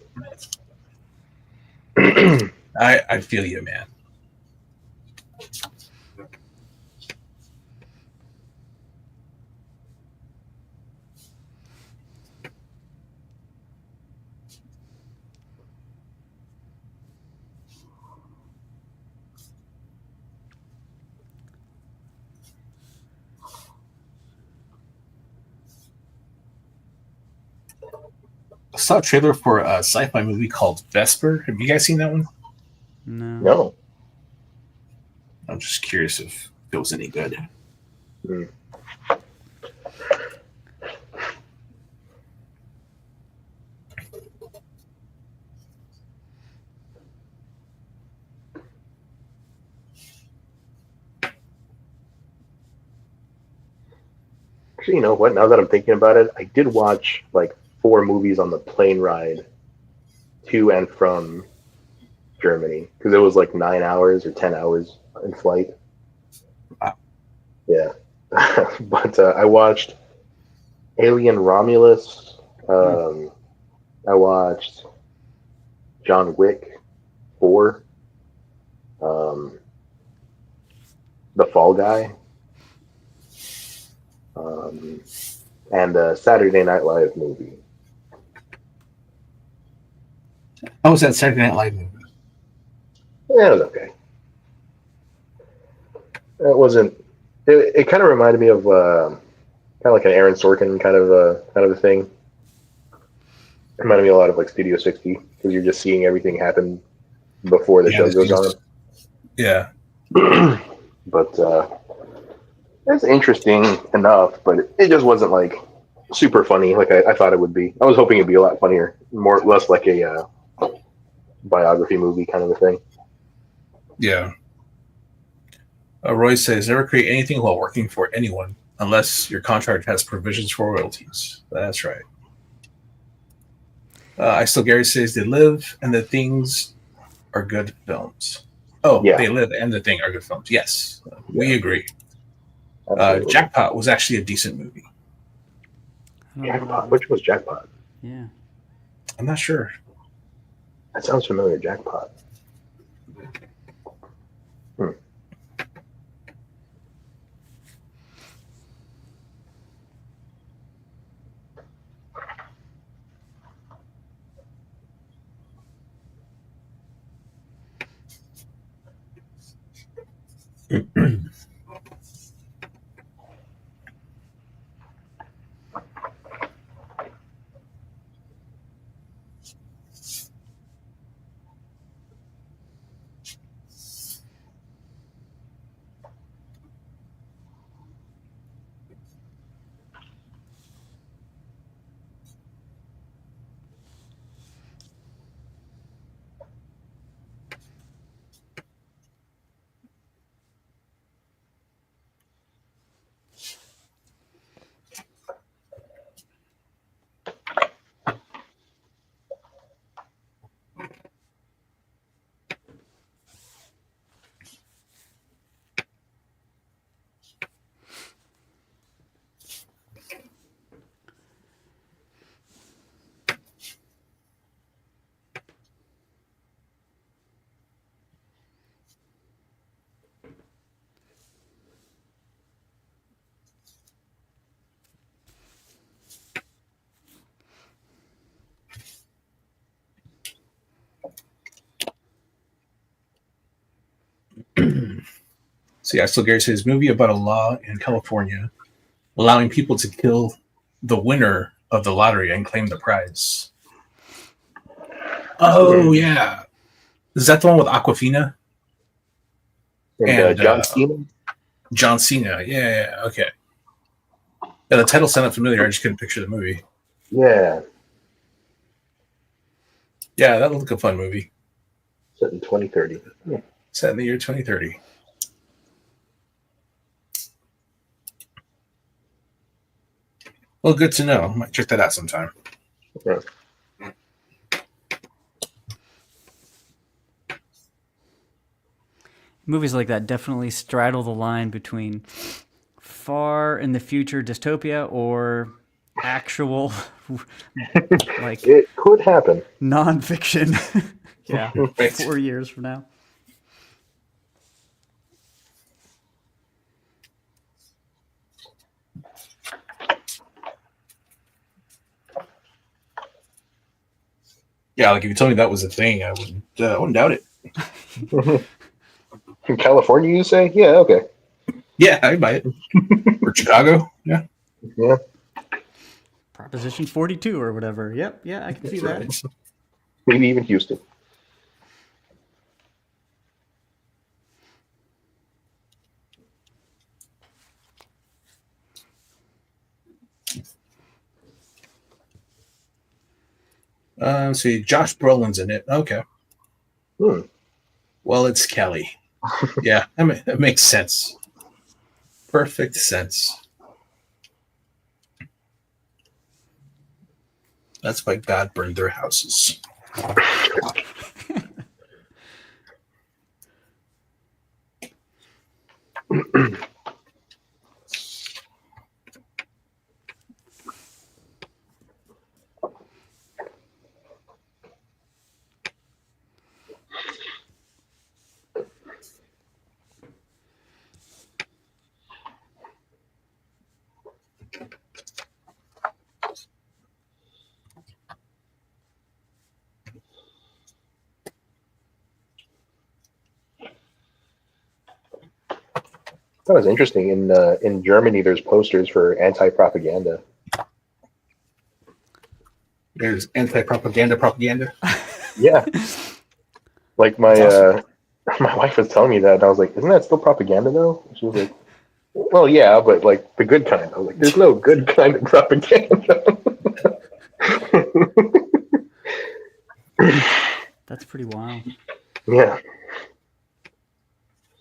I feel you, man. I saw a trailer for a sci-fi movie called Vesper. Have you guys seen that one?
no.
No.
I'm just curious if it was any good.
Mm. Actually, you know what? Now that I'm thinking about it, I did watch like 4 movies on the plane ride to and from Germany because it was like 9 hours or 10 hours in flight.
Wow.
Yeah, but I watched Alien Romulus. Um, I watched John Wick 4, um, The Fall Guy, um, and a Saturday Night Live movie.
How was that Saturday Night Live movie?
Yeah, it was okay. It wasn't. It kind of reminded me of kind of like an Aaron Sorkin kind of a thing. It reminded me a lot of like Studio 60 because you're just seeing everything happen before the
Yeah,
show goes on.
Yeah,
But it's interesting enough, but it just wasn't like super funny like I thought it would be. I was hoping it'd be a lot funnier, less like a biography movie kind of a thing.
yeah. Roy says, never create anything while working for anyone unless your contract has provisions for royalties. That's right. I still Gary says they live and the things are good films. Oh,
Yeah,
they live and the thing are good films. Yes, we
yeah,
agree.
absolutely.
Jackpot was actually a decent movie.
I don't know what
Jackpot.
it is.
Which was Jackpot?
Yeah.
I'm not sure.
That sounds familiar. Jackpot. Hmm.
So yeah, so Gary says movie about a law in California allowing people to kill the winner of the lottery and claim the prize. Oh yeah, is that the one with Aquafina and
John Cena.
John Cena? Yeah, okay. Yeah, the title sounded familiar. I just couldn't picture the movie.
Yeah,
Yeah, that looked like a fun movie.
set in 2030. Yeah.
Set in the year 2030. Well, good to know. Might check that out sometime.
Yeah.
Movies like that definitely straddle the line between far in the future dystopia or actual like
It could happen.
nonfiction. Yeah,
Right.
4 years from now.
Yeah, like if you told me that was a thing, I wouldn't doubt it.
In California, you say? Yeah, okay.
Yeah, I'd buy it. Or Chicago. Yeah.
Yeah.
Proposition 42 or whatever. Yep, yeah, I can see that.
Right.
Maybe even Houston.
Let's see, Josh Brolin's in it. Okay.
Hmm.
Well, it's Kelly. Yeah, that makes sense. Perfect sense. That's why God burned their houses.
That was interesting. In Germany, there's posters for anti-propaganda.
There's propaganda.
Yeah, like my
That's awesome.
my wife was telling me that, and I was like, "Isn't that still propaganda, though?" She was like, "Well, yeah, but like the good kind." I was like, "There's no good kind of propaganda."
That's pretty wild.
Yeah.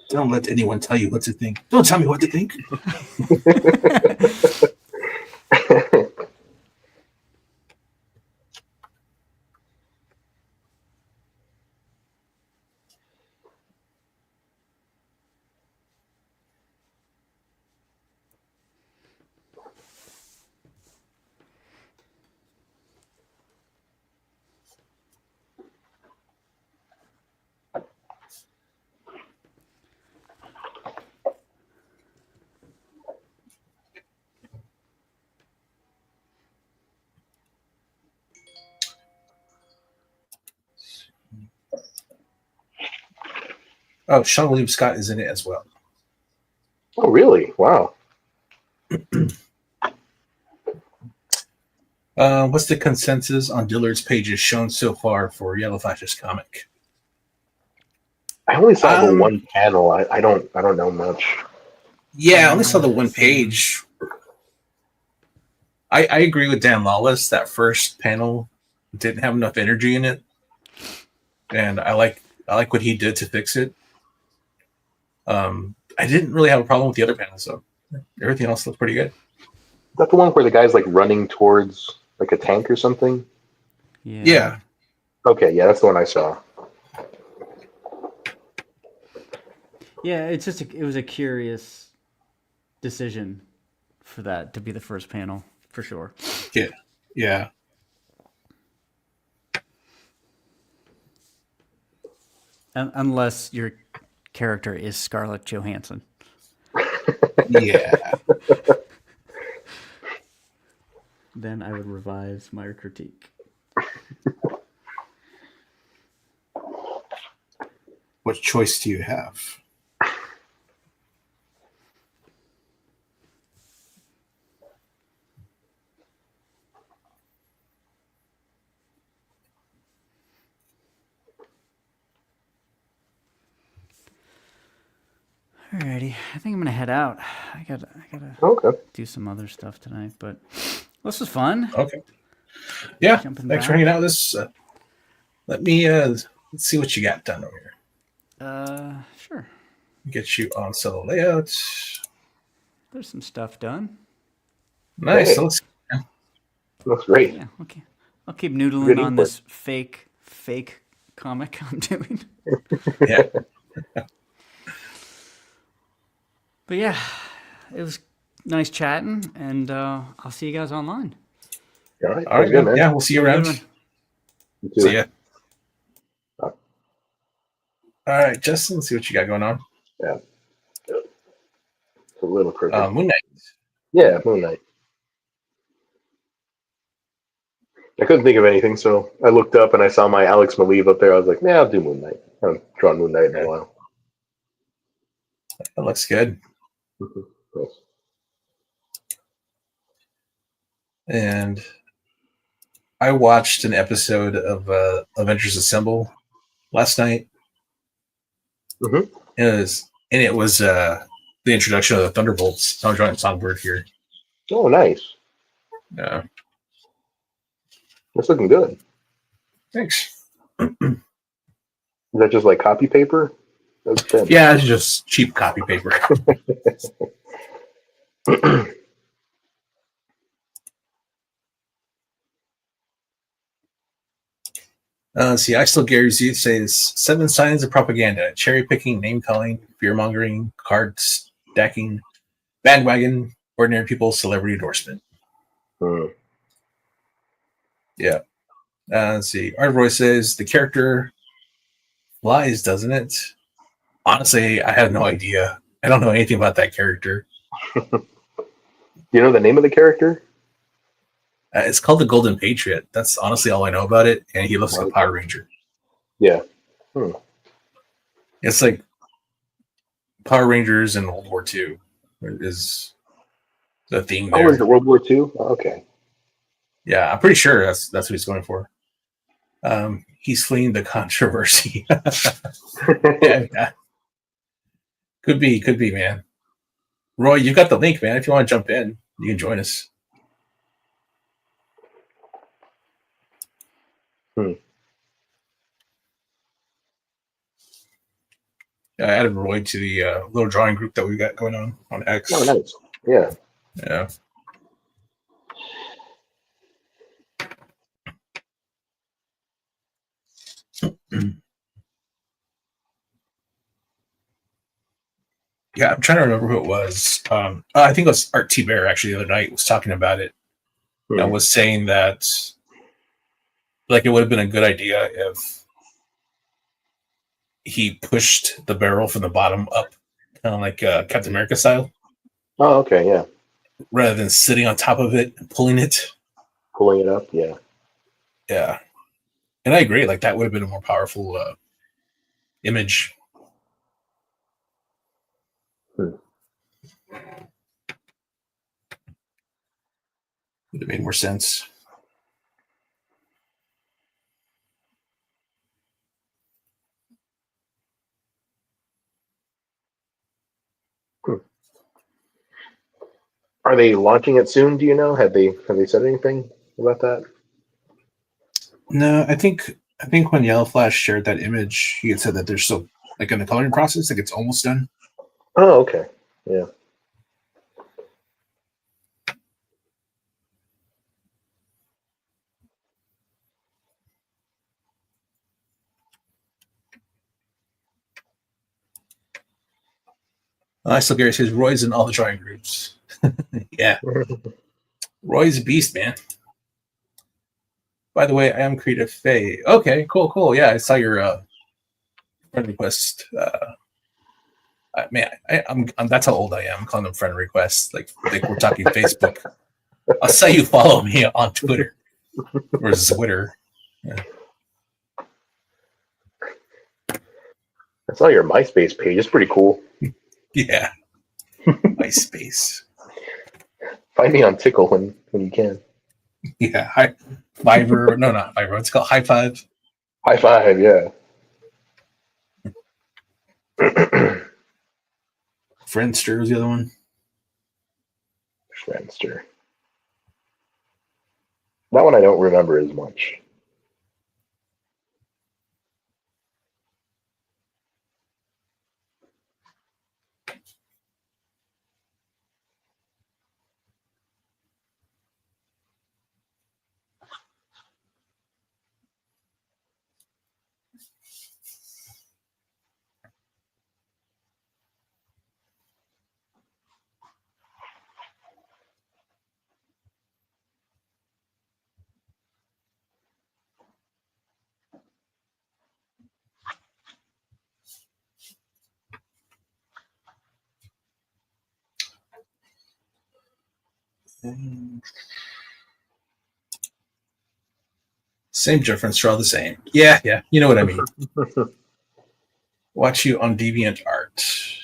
Don't let anyone tell you what to think. Don't tell me what to think. Oh, Sean William Scott is in it as well.
Oh, really? Wow.
What's the consensus on Dillard's pages shown so far for Yellow Flash's comic?
I only saw the
Um,
one panel. I don't know much.
Yeah, I only saw the one page. I agree with Dan Lawless. That first panel didn't have enough energy in it, and I like what he did to fix it. I didn't really have a problem with the other panels, so everything else looked pretty good.
Is that the one where the guy's like running towards like a tank or something?
Yeah.
Okay, yeah, that's the one I saw.
Yeah, it's just it was a curious decision for that to be the first panel for sure.
Yeah.
Unless your character is Scarlett Johansson.
Yeah.
Then I would revise my critique.
What choice do you have?
Alrighty, I think I'm gonna head out. I gotta
Okay.
do some other stuff tonight, but this was fun.
Okay. Yeah.
Jumping
Thanks for
back.
hanging out with us. Let me let's see what you got done over here.
Sure.
Get you on solo layout.
There's some stuff done.
Nice.
Hey.
Looks
Looks great.
Yeah, okay. I'll keep noodling
Good
on
input.
this fake comic I'm doing.
yeah.
But yeah, it was nice chatting, and I'll see you guys online.
All right.
All right.
Sounds good, man.
Yeah, we'll see you
Have a
around.
good one.
You too.
See ya.
Bye.
All right, Justin, let's see what you got going on.
Yeah. It's a little crooked.
Moon Knight.
Yeah, Moon Knight. I couldn't think of anything, so I looked up and I saw my Alex Maleev up there. I was like, I'll do Moon Knight. I haven't drawn Moon Knight in a while.
That looks good.
Nice.
And I watched an episode of Avengers Assemble last night.
Mhm.
It was the introduction of the Thunderbolts. So I'm drawing Songbird here.
Oh, nice.
Yeah.
That's looking good.
Thanks.
Is that just like copy paper? That's thin.
Yeah, it's just cheap copy paper. See, I still Gary Z says 7 signs of propaganda: cherry picking, name calling, fear mongering, card stacking, bandwagon, ordinary people, celebrity endorsement.
Hmm.
Yeah. Let's see. Art Roy says the character flies, doesn't it? Honestly, I have no idea. I don't know anything about that character.
Do you know the name of the character?
It's called the Golden Patriot. That's honestly all I know about it. And he looks like a Power Ranger.
Yeah.
It's like Power Rangers in World War II is the theme
Oh,
there.
is it World War II? Okay.
Yeah, I'm pretty sure that's what he's going for. He's fleeing the controversy. yeah. Could be, man. Roy, you got the link, man. If you want to jump in, you can join us. I added Roy to the little drawing group that we got going on X.
Oh, nice. Yeah.
Yeah. Yeah, I'm trying to remember who it was. I think it was Art T. Bear actually the other night was talking about it. And was saying that like it would have been a good idea if he pushed the barrel from the bottom up, kind of like Captain America style.
Oh, okay, yeah.
Rather than sitting on top of it and pulling it.
Pulling it up, yeah.
Yeah. And I agree, like that would have been a more powerful image. Would have made more sense.
Are they launching it soon? Do you know? Have they said anything about that?
No, I think when Yellow Flash shared that image, he had said that they're still like in the coloring process, like it's almost done.
Oh, okay. Yeah.
I still Gary says Roy's in all the drawing groups. Yeah. Roy's a beast, man. By the way, I am Creative Faye. Okay, cool. Yeah, I saw your friend request. Man, I'm that's how old I am. I'm calling them friend requests. Like we're talking Facebook. I'll say you follow me on Twitter or Twitter. Yeah.
I saw your MySpace page. It's pretty cool.
Yeah. MySpace.
Find me on Tickle when you can.
Yeah. Fiverr. No, not Fiverr. It's called High Five.
High Five, yeah.
Friendster was the other one.
Friendster. That one I don't remember as much.
Same difference, draw the same. Yeah, you know what I mean. Watch you on DeviantArt.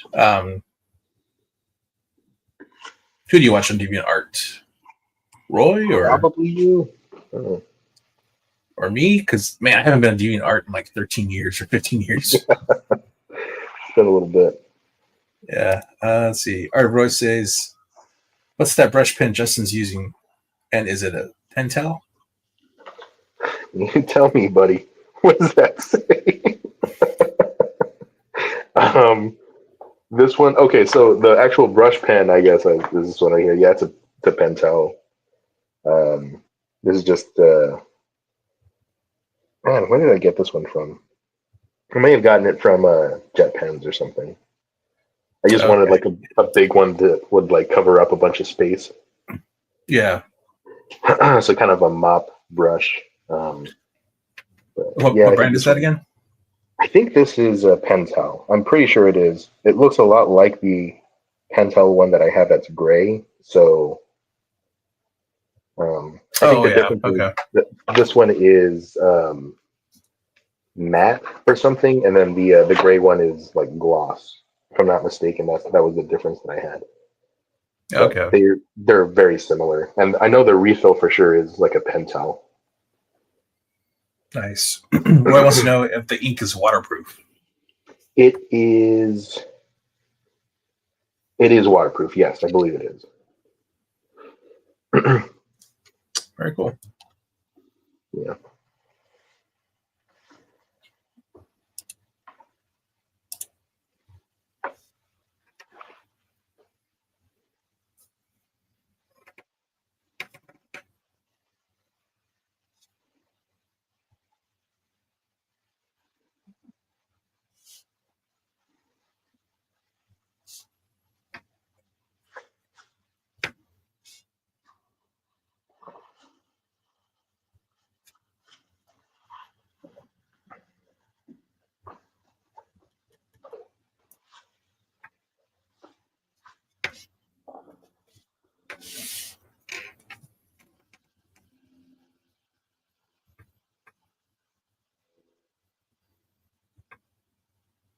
Who do you watch on DeviantArt? Roy
Probably you. Oh.
or me? Because man, I haven't been on DeviantArt in like 13 years or 15 years.
It's been a little bit.
Yeah. Let's see. All right, Roy says, "What's that brush pen Justin's using? And is it a Pentel?"
You tell me, buddy. What does that say? This one. Okay, so the actual brush pen, I guess, is this one right here. Yeah, it's a Pentel. This is just man. Where did I get this one from? I may have gotten it from Jet Pens or something. I just wanted
Okay.
like a big one that would like cover up a bunch of space.
Yeah.
So kind of a mop brush. But
What
yeah, I think
brand is
this
that
one.
again?
I think this is a Pentel. I'm pretty sure it is. It looks a lot like the Pentel one that I have that's gray. So I think
Oh
the
yeah.
difference is
Okay.
that this one is matte or something, and then the gray one is like gloss. If I'm not mistaken, that was the difference that I had. But
Okay.
they're very similar, and I know the refill for sure is like a Pentel.
Nice. Roy wants to know if the ink is waterproof.
It is. It is waterproof. Yes, I believe it is.
Very cool.
Yeah.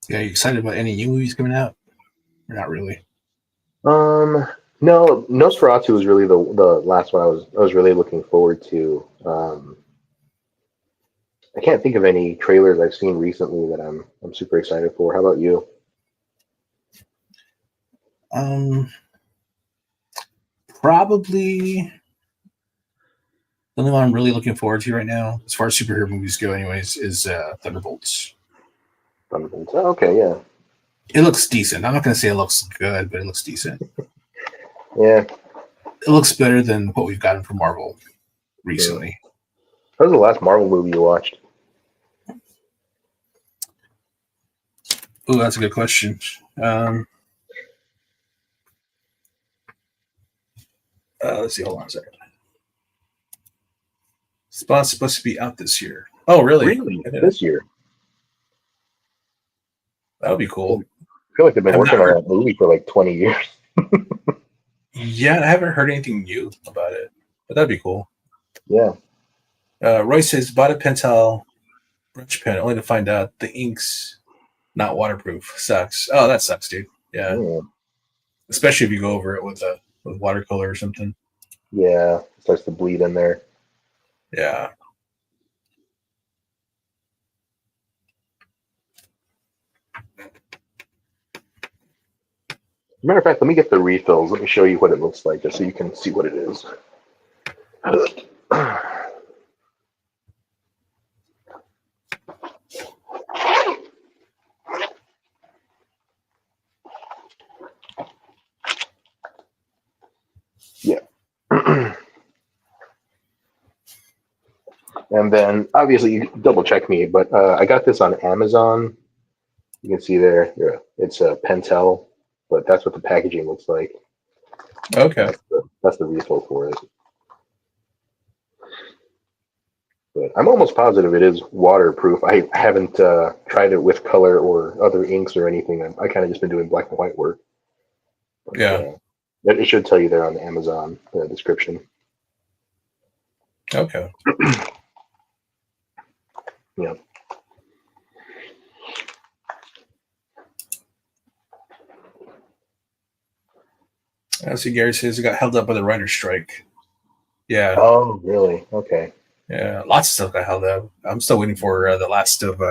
Yeah, you excited about any new movies coming out? Or not really.
No, Nosferatu was really the last one I was really looking forward to. I can't think of any trailers I've seen recently that I'm super excited for. How about you?
Probably the only one I'm really looking forward to right now, as far as superhero movies go, anyways, is Thunderbolts.
Thunderbolts. Oh, okay, yeah,
It looks decent. I'm not going to say it looks good, but it looks decent.
yeah.
It looks better than what we've gotten from Marvel
Yeah.
recently.
What was the last Marvel movie you watched?
Oh, that's a good question. Let's see. Hold on a second. Spot's supposed to be out this year. Oh, really?
Really, this year?
That would be cool.
I feel like they've been
I've not
working on
heard.
that movie for like 20 years.
Yeah, I haven't heard anything new about it, but that'd be cool.
Yeah.
Roy says bought a Pentel brush pen only to find out the ink's not waterproof. Sucks. Oh, that sucks, dude. Yeah,
Mm.
especially if you go over it with watercolor or something.
Yeah. It starts to bleed in there.
Yeah.
Matter of fact, let me get the refills. Let me show you what it looks like, just so you can see what it is. Yeah. And then, obviously, you double check me, but I got this on Amazon. You can see there, yeah, it's a Pentel, but that's what the packaging looks like.
Okay.
That's the refill for it. But I'm almost positive it is waterproof. I haven't tried it with color or other inks or anything. I kind of just been doing black and white work. But,
Yeah.
it should tell you there on the Amazon description.
Okay.
Yeah.
I see Gary says it got held up by the writer's strike. Yeah.
Oh, really? Okay.
Yeah. Lots of stuff got held up. I'm still waiting for the last of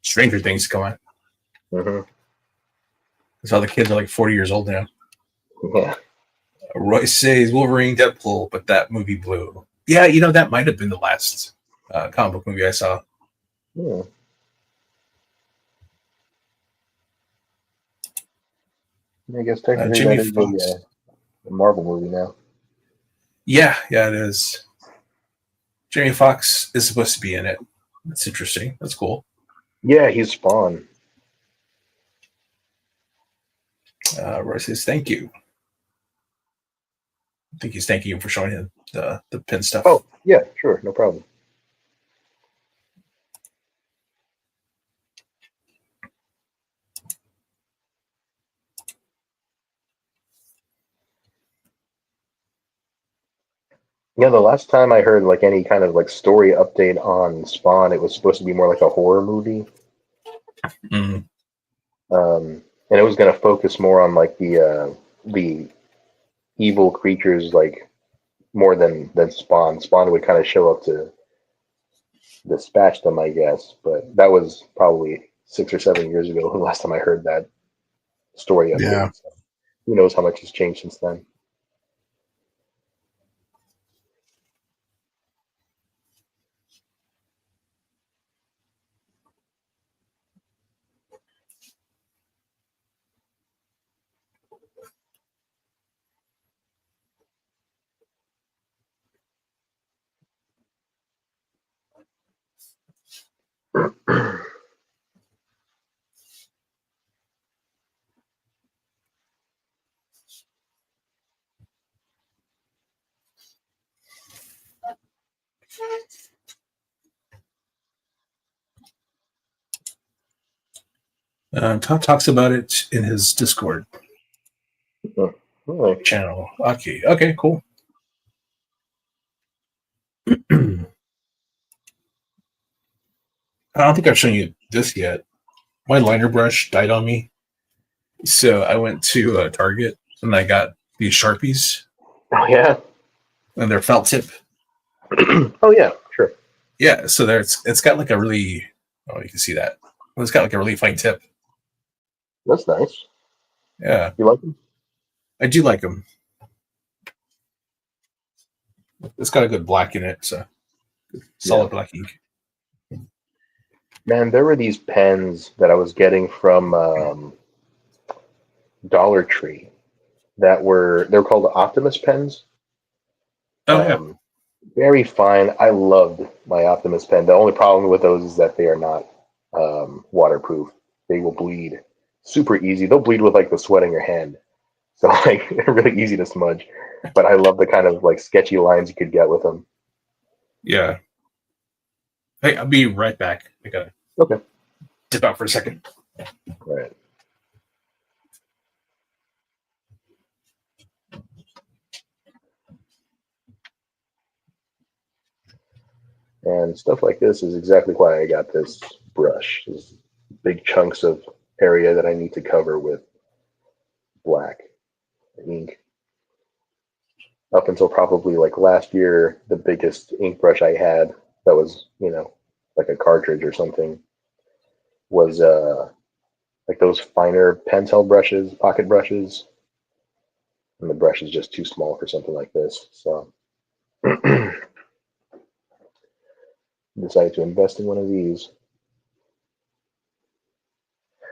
Stranger Things to come out.
Mm-hmm.
Because all the kids are like 40 years old now.
Yeah.
Royce says Wolverine, Deadpool, but that movie blew. Yeah, that might have been the last comic book movie I saw.
Yeah. I guess technically
Jamie
that is
Foxx.
a Marvel movie now.
Yeah, it is. Jamie Foxx is supposed to be in it. That's interesting. That's cool.
Yeah, he's Spawn.
Royce says thank you. I think he's thanking you for showing him the pin stuff.
Oh, yeah, sure, no problem. Yeah, the last time I heard like any kind of like story update on Spawn, it was supposed to be more like a horror movie.
Mm.
And it was going to focus more on like the evil creatures, like more than Spawn. Spawn would kind of show up to dispatch them, I guess. But that was probably 6 or 7 years ago. The last time I heard that story update.
Yeah.
So who knows how much has changed since then?
Todd talks about it in his Discord
Oh, all right.
channel. Okay, cool. I don't think I've shown you this yet. My liner brush died on me, so I went to Target and I got these Sharpies,
Oh yeah.
and they're felt tip.
Oh yeah, sure.
Yeah, so it's got like a really you can see that. It's got like a really fine tip.
That's nice.
Yeah,
You like them?
I do like them. It's got a good black in it, so solid black ink.
Man, there were these pens that I was getting from Dollar Tree they're called Optimus pens.
Oh yeah.
Very fine. I loved my Optimus pen. The only problem with those is that they are not waterproof. They will bleed super easy. They'll bleed with like the sweat in your hand. So like they're really easy to smudge. But I love the kind of like sketchy lines you could get with them.
Yeah. Hey, I'll be right back. I gotta dip out for a second.
Right. And stuff like this is exactly why I got this brush. There's big chunks of area that I need to cover with black ink. Up until probably like last year, the biggest ink brush I had that was, like a cartridge or something was like those finer Pentel brushes, pocket brushes, and the brush is just too small for something like this. So decided to invest in one of these.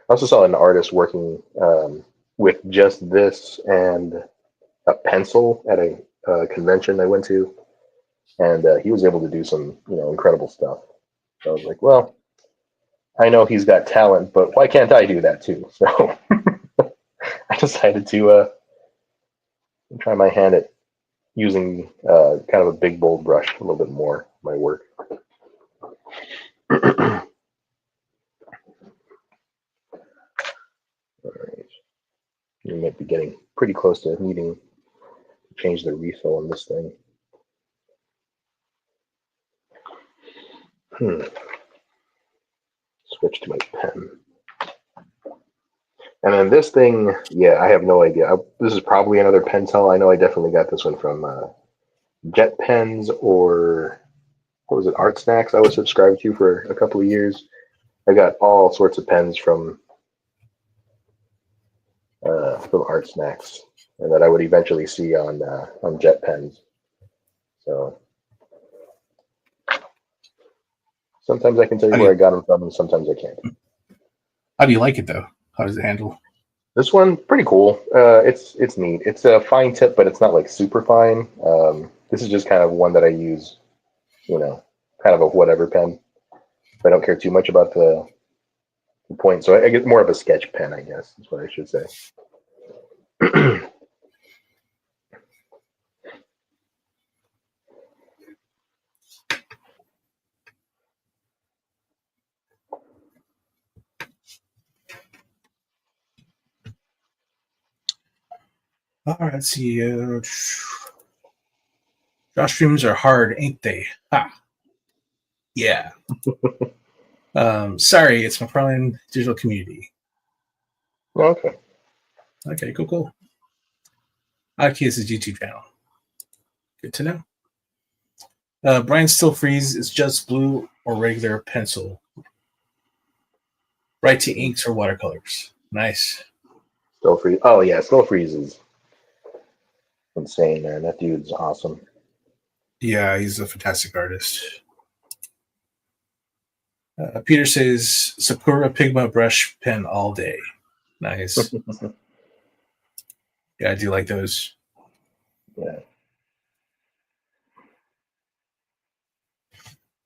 I also saw an artist working with just this and a pencil at a convention I went to, and he was able to do some, incredible stuff. So I was like, well, I know he's got talent, but why can't I do that too? So I decided to try my hand at using kind of a big, bold brush a little bit more in my work. All right. You might be getting pretty close to needing to change the refill on this thing. Switch to my pen. And then this thing, yeah, I have no idea. This is probably another Pentel. I know I definitely got this one from Jet Pens, or what was it, Art Snacks I was subscribed to for a couple of years. I got all sorts of pens from Art Snacks, and that I would eventually see on Jet Pens. So sometimes I can tell you where I got them from, and sometimes I can't.
How do you like it though? How does it handle?
This one, pretty cool. It's neat. It's a fine tip, but it's not like super fine. This is just kind of one that I use, kind of a whatever pen. I don't care too much about the point, so I get more of a sketch pen, I guess, is what I should say.
All right, let's see. Josh streams are hard, ain't they? Ha. Yeah. Sorry, it's my Prime digital community.
Okay.
Okay, cool. Oddkey is his YouTube channel. Good to know. Brian Still Freeze is just blue or regular pencil. Right to inks or watercolors. Nice.
Still Freeze. Oh yeah, Still Freeze is insane, man. That dude's awesome.
Yeah, he's a fantastic artist. Peter says Sakura Pigma brush pen all day. Nice. Yeah, I do like those.
Yeah.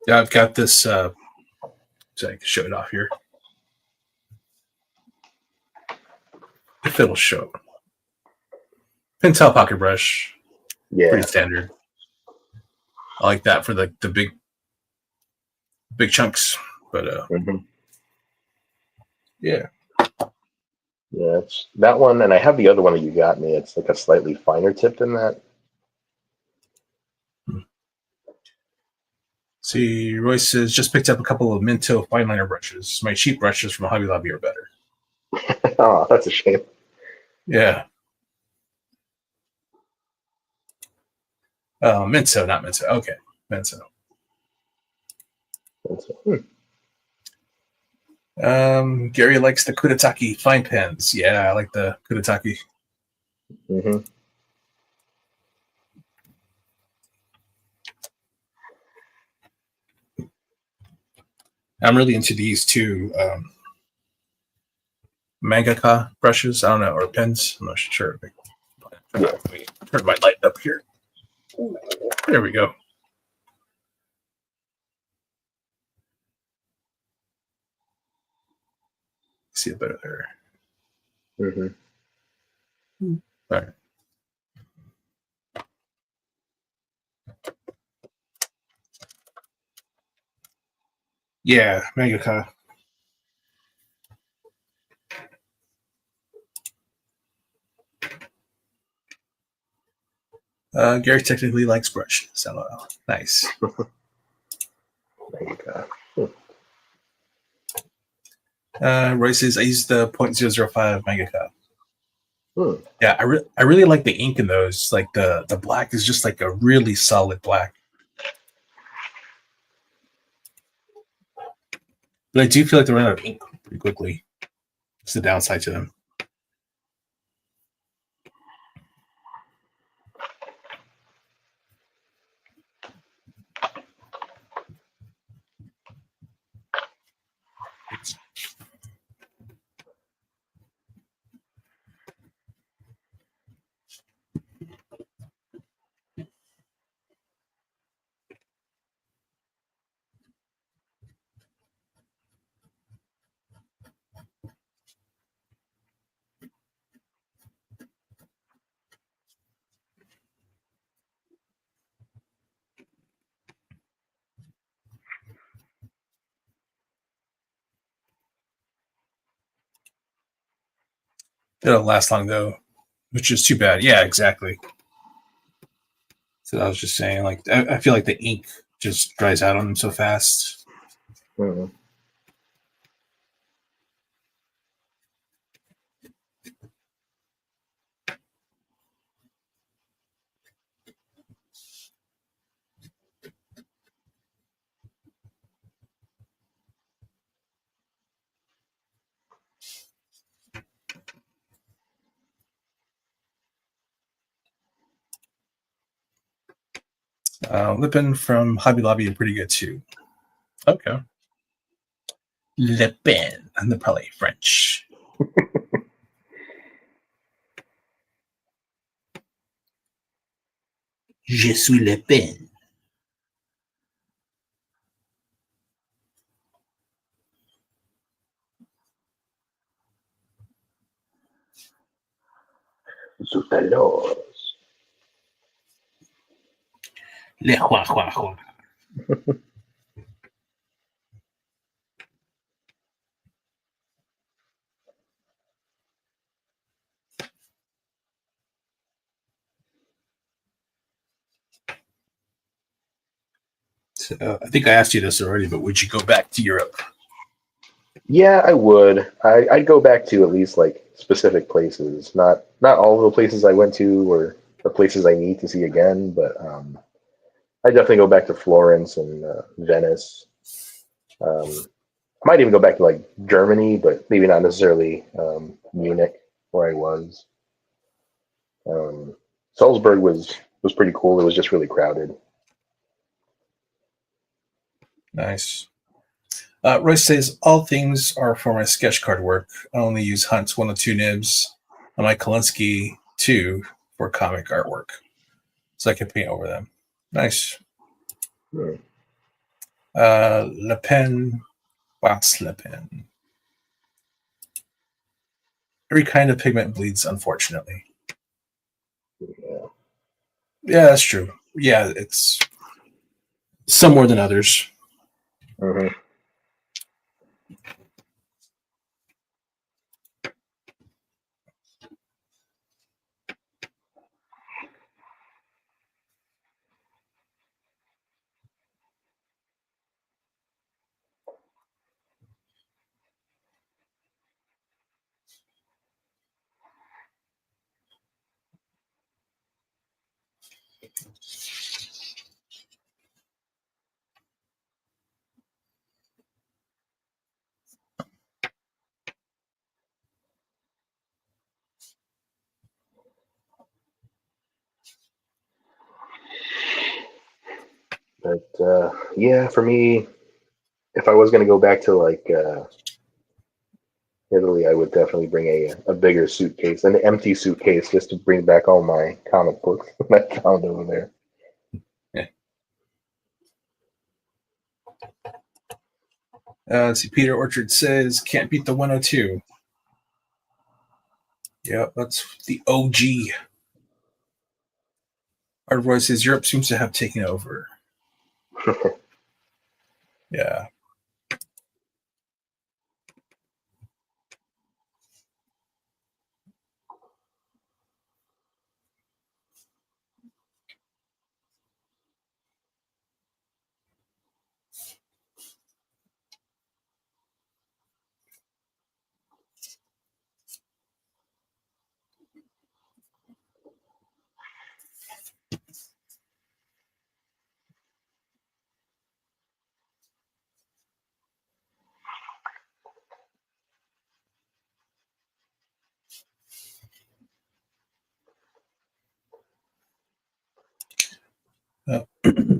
Yeah, I've got this. So I can show it off here. If it'll show. Pentel pocket brush.
Yeah.
Pretty standard. I like that for the big chunks. But yeah.
Yeah, it's that one, and I have the other one that you got me. It's like a slightly finer tip than that.
See, Royce says, just picked up a couple of Minto fine liner brushes. My cheap brushes from Hobby Lobby are better.
Oh, that's a shame.
Yeah. Oh, Minto, not Minto. Okay, Minto. Gary likes the Kuretake fine pens. Yeah, I like the Kuretake.
Mm-hmm.
I'm really into these two mangaka brushes. I don't know, or pens. I'm not sure.
Yeah.
Turn my light up here. There we go. See it better there.
Mm-hmm.
All right. Yeah, mangaka. Gary technically likes brushes. LOL. Nice. Roy says, I use the 0.005 mangaka. Yeah, I really like the ink in those. Like the black is just like a really solid black. But I do feel like they run out of ink pretty quickly. It's the downside to them. They don't last long though, which is too bad. Yeah, exactly. So I was just saying, like, I feel like the ink just dries out on them so fast.
Mm-hmm.
Lippin from Hobby Lobby are pretty good too. Okay. Lippin. They're probably French. Je suis Lippin.
Zutalos.
Le hua hua hua. So, I think I asked you this already, but would you go back to Europe?
Yeah, I would. I'd go back to at least like specific places. Not all of the places I went to or the places I need to see again, but I definitely go back to Florence and Venice. I might even go back to like Germany, but maybe not necessarily Munich, where I was. Salzburg was pretty cool. It was just really crowded.
Nice. Royce says, all things are for my sketch card work. I only use Hunt's 102 nibs on my Kalinsky 2 for comic artwork. So I can paint over them. Nice.
Hmm.
Le Pen, Wax Le Pen. Every kind of pigment bleeds, unfortunately.
Yeah.
Yeah, that's true. Yeah, it's some more than others.
Mm-hmm. But yeah, for me, if I was going to go back to like Italy, I would definitely bring a bigger suitcase, an empty suitcase, just to bring back all my comic books that I found over there.
Yeah. Let's see. Peter Orchard says, can't beat the 102. Yeah, that's the OG. Our voice says, Europe seems to have taken over. Yeah.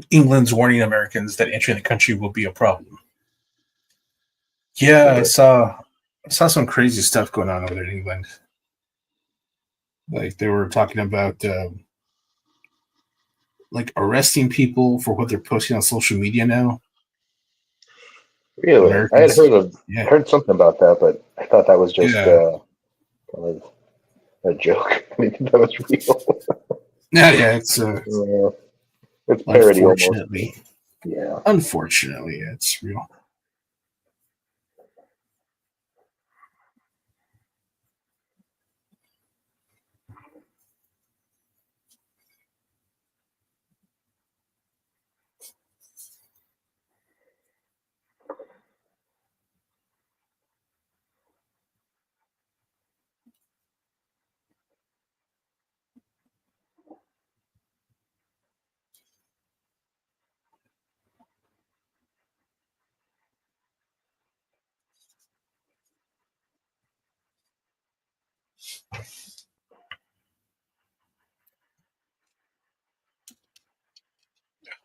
England's warning Americans that entering the country will be a problem. Yeah, I saw some crazy stuff going on over there in England. Like they were talking about like arresting people for what they're posting on social media now.
Really? I had
Americans. Yeah.
heard something about that, but I thought that was just
Yeah.
kind of a joke. I didn't think that was real.
Yeah, it's
Yeah. It's parody almost. Yeah.
unfortunately, it's real.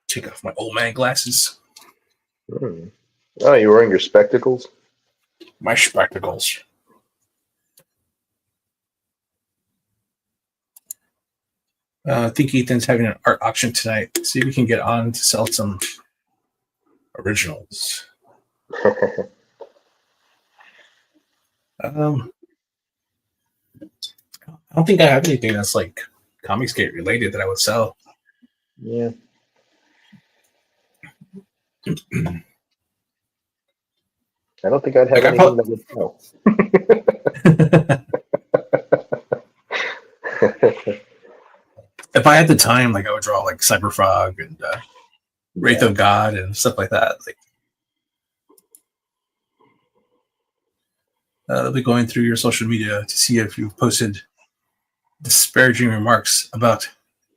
Take off my old man glasses.
Hmm. Oh, you're wearing your spectacles?
My spectacles. I think Ethan's having an art auction tonight. See if we can get on to sell some originals. I don't think I have anything that's like Comicsgate related that I would sell.
Yeah. I don't think I'd have
Like,
anything that would sell.
if I had the time, like I would draw like Cyberfrog and Wraith of God and stuff like that. Like, I'll be going through your social media to see if you've posted disparaging remarks about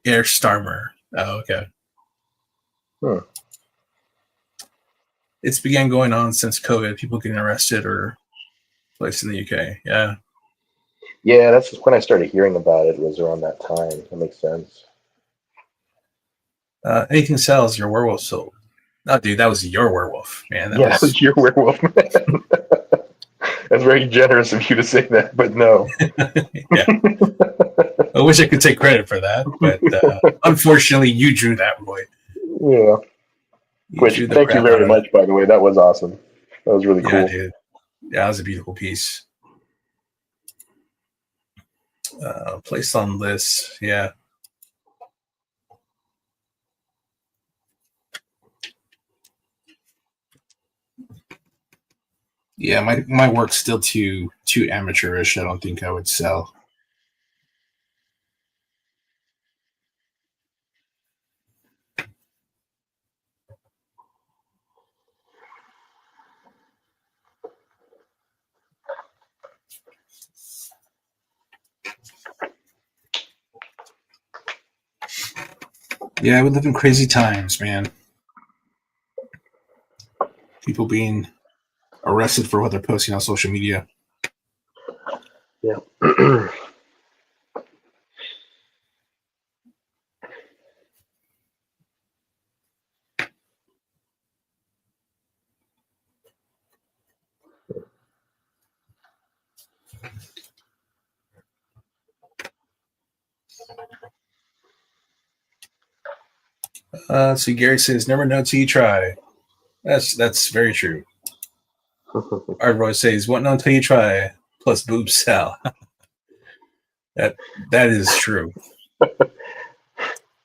Air Starmer. Oh, okay.
Hmm.
It's began going on since COVID. People getting arrested or placed in the UK. Yeah.
Yeah, that's when I started hearing about it. Was around that time. That makes sense.
Anything sells, your werewolf sold. No, dude, that was your werewolf, man.
That was your werewolf, man. That's very generous of you to say that, but no.
Yeah. I wish I could take credit for that, but unfortunately, you drew that, boy.
Yeah. Which, thank you very much, by the way. That was awesome. That was really cool.
Dude. Yeah, that was a beautiful piece. Placed on lists, yeah. Yeah, my work's still too amateurish. I don't think I would sell. Yeah, we live in crazy times, man. People being arrested for what they're posting on social media.
Yeah.
So Gary says, "Never know till you try." That's very true. Ardroy says, "What know until you try?" Plus boobs sell. that is true.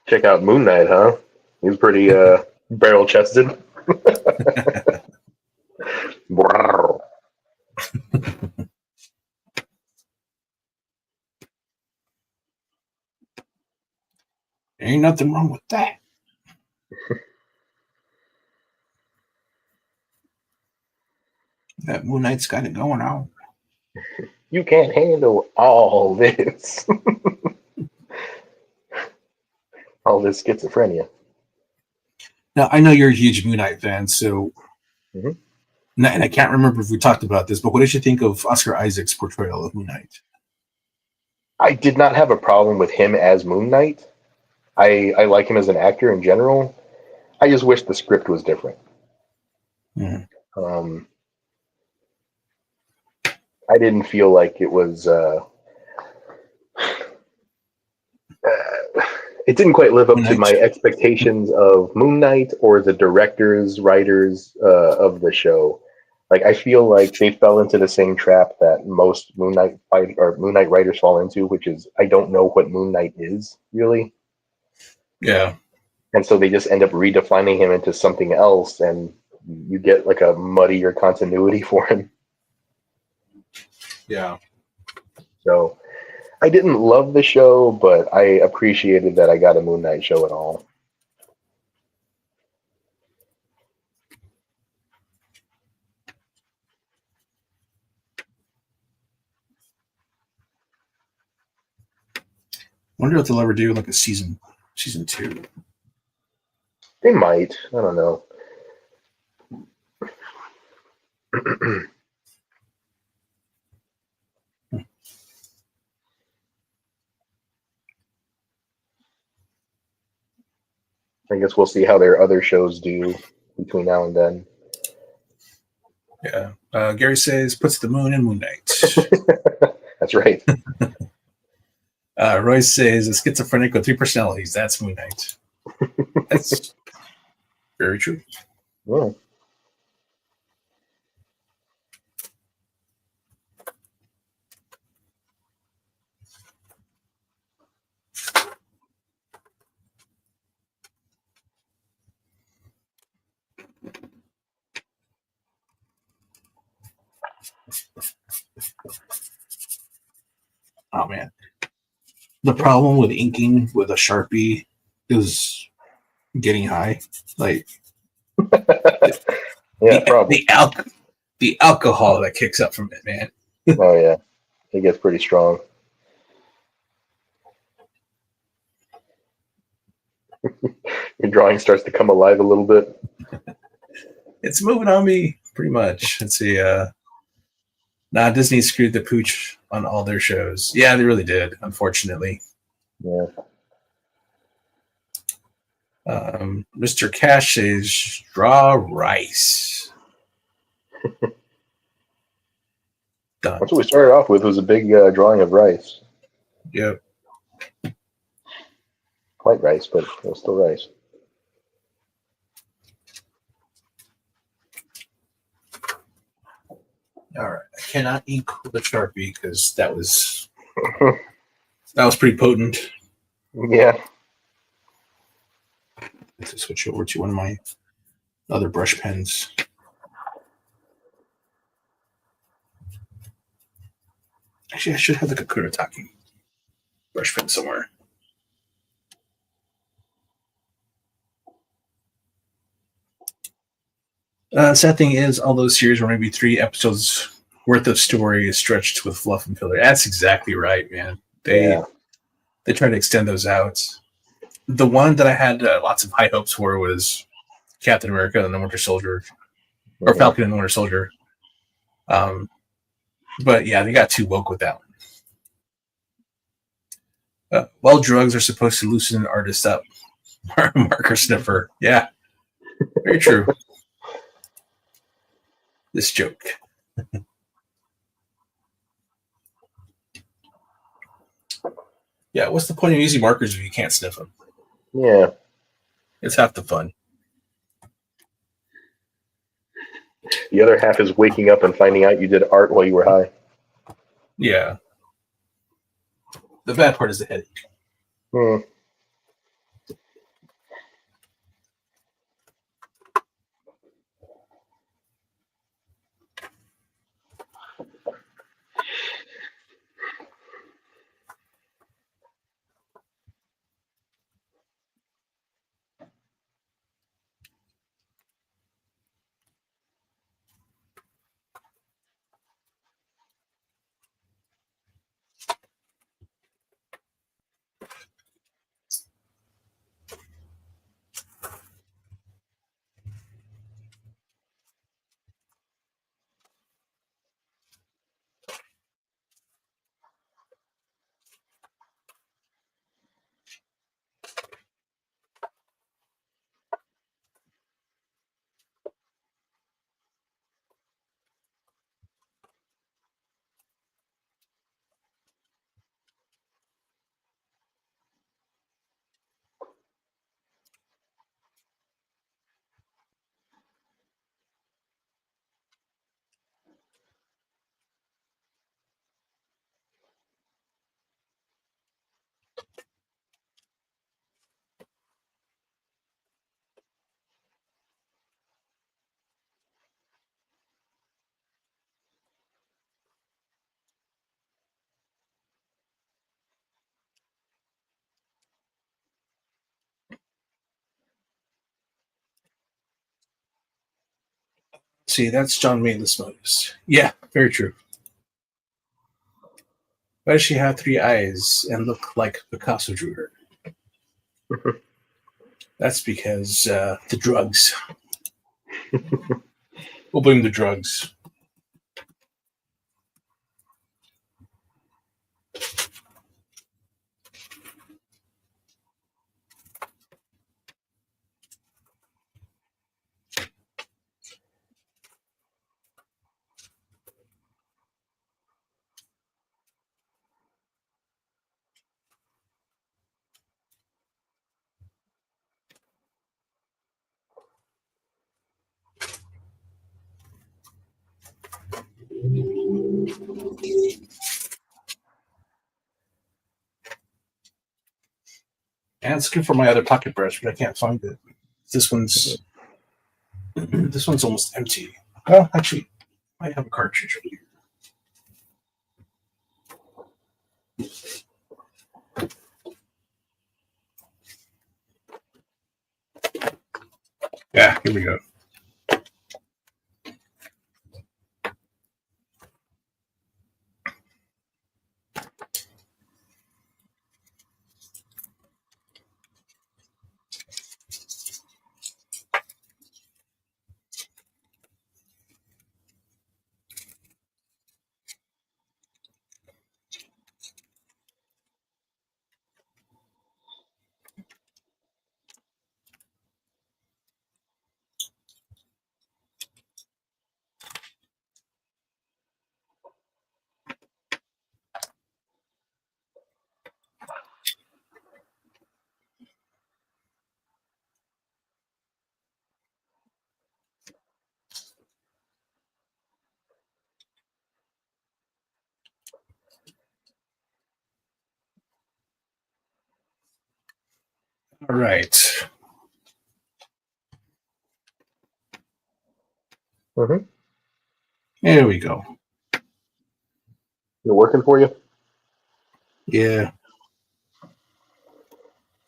Check out Moon Knight, huh? He's pretty barrel chested.
Ain't nothing wrong with that. That Moon Knight's got it going on.
You can't handle all this. All this schizophrenia.
Now, I know you're a huge Moon Knight fan, so and I can't remember if we talked about this, but what did you think of Oscar Isaac's portrayal of Moon Knight?
I did not have a problem with him as Moon Knight. I like him as an actor in general. I just wish the script was different.
Hmm.
Um, I didn't feel like it was. It didn't quite live up
Moon
to my
Knight.
expectations of Moon Knight or the directors, writers of the show. Like I feel like they fell into the same trap that most Moon Knight writers fall into, which is I don't know what Moon Knight is really,
Yeah.
and so they just end up redefining him into something else, and you get like a muddier continuity for him.
Yeah.
So I didn't love the show, but I appreciated that I got a Moon Knight show at all.
Wonder if they'll ever do like a season 2.
They might. I don't know. I guess we'll see how their other shows do between now and then.
Yeah. Gary says puts the moon in Moon Knight.
That's right.
Royce says a schizophrenic with 3 personalities. That's Moon Knight. That's very true.
Yeah.
Oh man. The problem with inking with a Sharpie is getting high. Like
Yeah, probably.
the alcohol that kicks up from it, man.
Oh yeah, it gets pretty strong. Your drawing starts to come alive a little bit.
It's moving on me pretty much. Let's see. Disney screwed the pooch on all their shows. Yeah, they really did, unfortunately.
Yeah.
Mr. Cash says draw rice. Done.
That's what we started off with. Was a big drawing of rice.
Yep.
White rice, but it was still rice.
All right. I cannot ink with a Sharpie because that was pretty potent.
Yeah.
Let's switch over to one of my other brush pens. Actually, I should have like a Kuretake brush pen somewhere. Sad thing is, all those series were maybe 3 episodes worth of story is stretched with fluff and filler. That's exactly right, man. They try to extend those out. The one that I had lots of high hopes for was Captain America and the Winter Soldier, or Falcon and the Winter Soldier. But yeah, they got too woke with that one. Well, drugs are supposed to loosen an artist up. Marker sniffer. Yeah, very true. This joke. Yeah, what's the point of using markers if you can't sniff them?
Yeah.
It's half the fun.
The other half is waking up and finding out you did art while you were high.
Yeah. The bad part is the headache.
Hmm.
See, that's John Mayless Moses. Yeah, very true. Why does she have three eyes and look like Picasso drew her? That's because the drugs. We'll blame the drugs. And it's good for my other pocket brush, but I can't find it. This one's this one's almost empty. Well, actually, I have a cartridge over here. Yeah, here we go. All right.
Mm-hmm.
There we go.
You're working for you?
Yeah.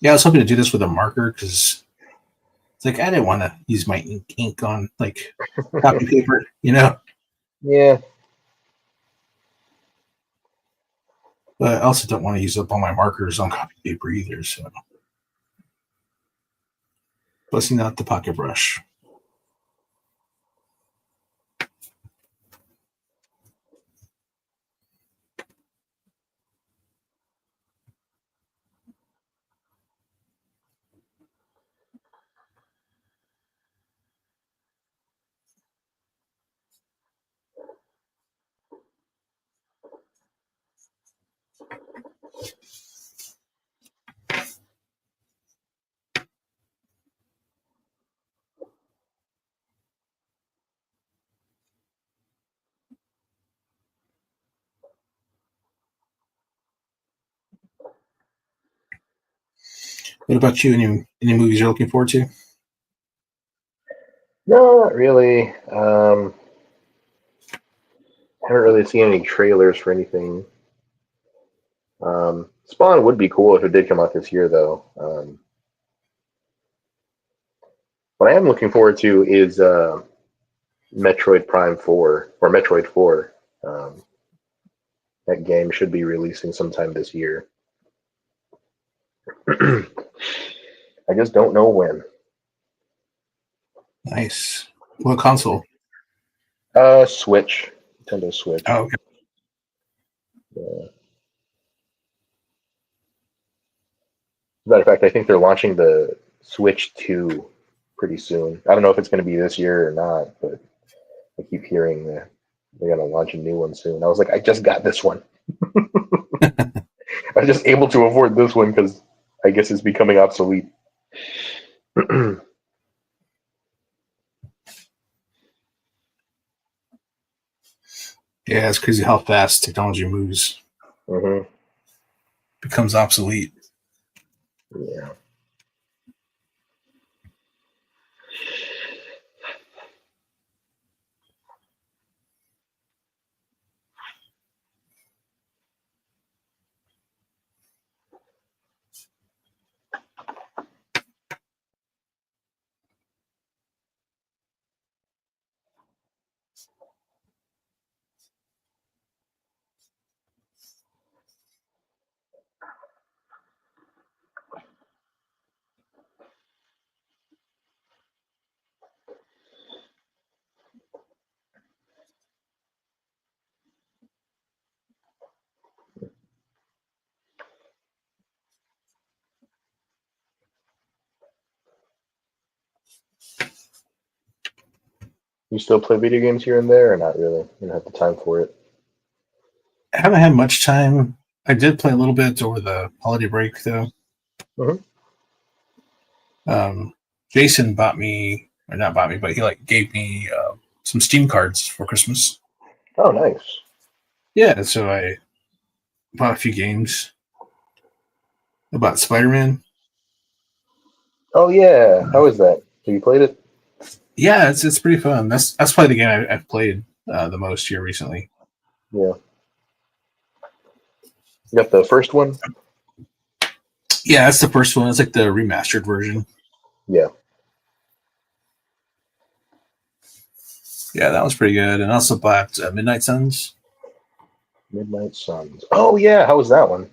Yeah, I was hoping to do this with a marker because it's like I didn't want to use my ink on like copy paper, you know.
Yeah.
But I also don't want to use up all my markers on copy paper either. So, busting out the pocket brush. What about you? Any movies you're looking forward to?
No, not really. Haven't really seen any trailers for anything. Spawn would be cool if it did come out this year, though. What I am looking forward to is Metroid Prime 4 or Metroid 4. Um, that game should be releasing sometime this year. I just don't know when.
Nice. What console?
Switch, Nintendo Switch.
Oh, okay.
Yeah. Matter of fact, I think they're launching the Switch 2 pretty soon. I don't know if it's going to be this year or not, but I keep hearing that they're going to launch a new one soon. I was like, I just got this one. I was just able to afford this one because I guess it's becoming obsolete.
Yeah, it's crazy how fast technology moves.
Hmm.
Becomes obsolete.
Yeah. You still play video games here and there, or not really? You don't have the time for it.
I haven't had much time. I did play a little bit over the holiday break, though.
Mhm.
Jason bought me, or not bought me, but he like gave me some Steam cards for Christmas.
Oh, nice.
Yeah, so I bought a few games. About Spider-Man.
Oh yeah, how is that? Have you played it?
Yeah, it's pretty fun. That's probably the game I've played the most here recently.
Yeah. You got the first one?
Yeah, that's the first one. It's like the remastered version.
Yeah.
Yeah, that was pretty good. And I also bought Midnight Suns.
Midnight Suns. Oh yeah, how was that one?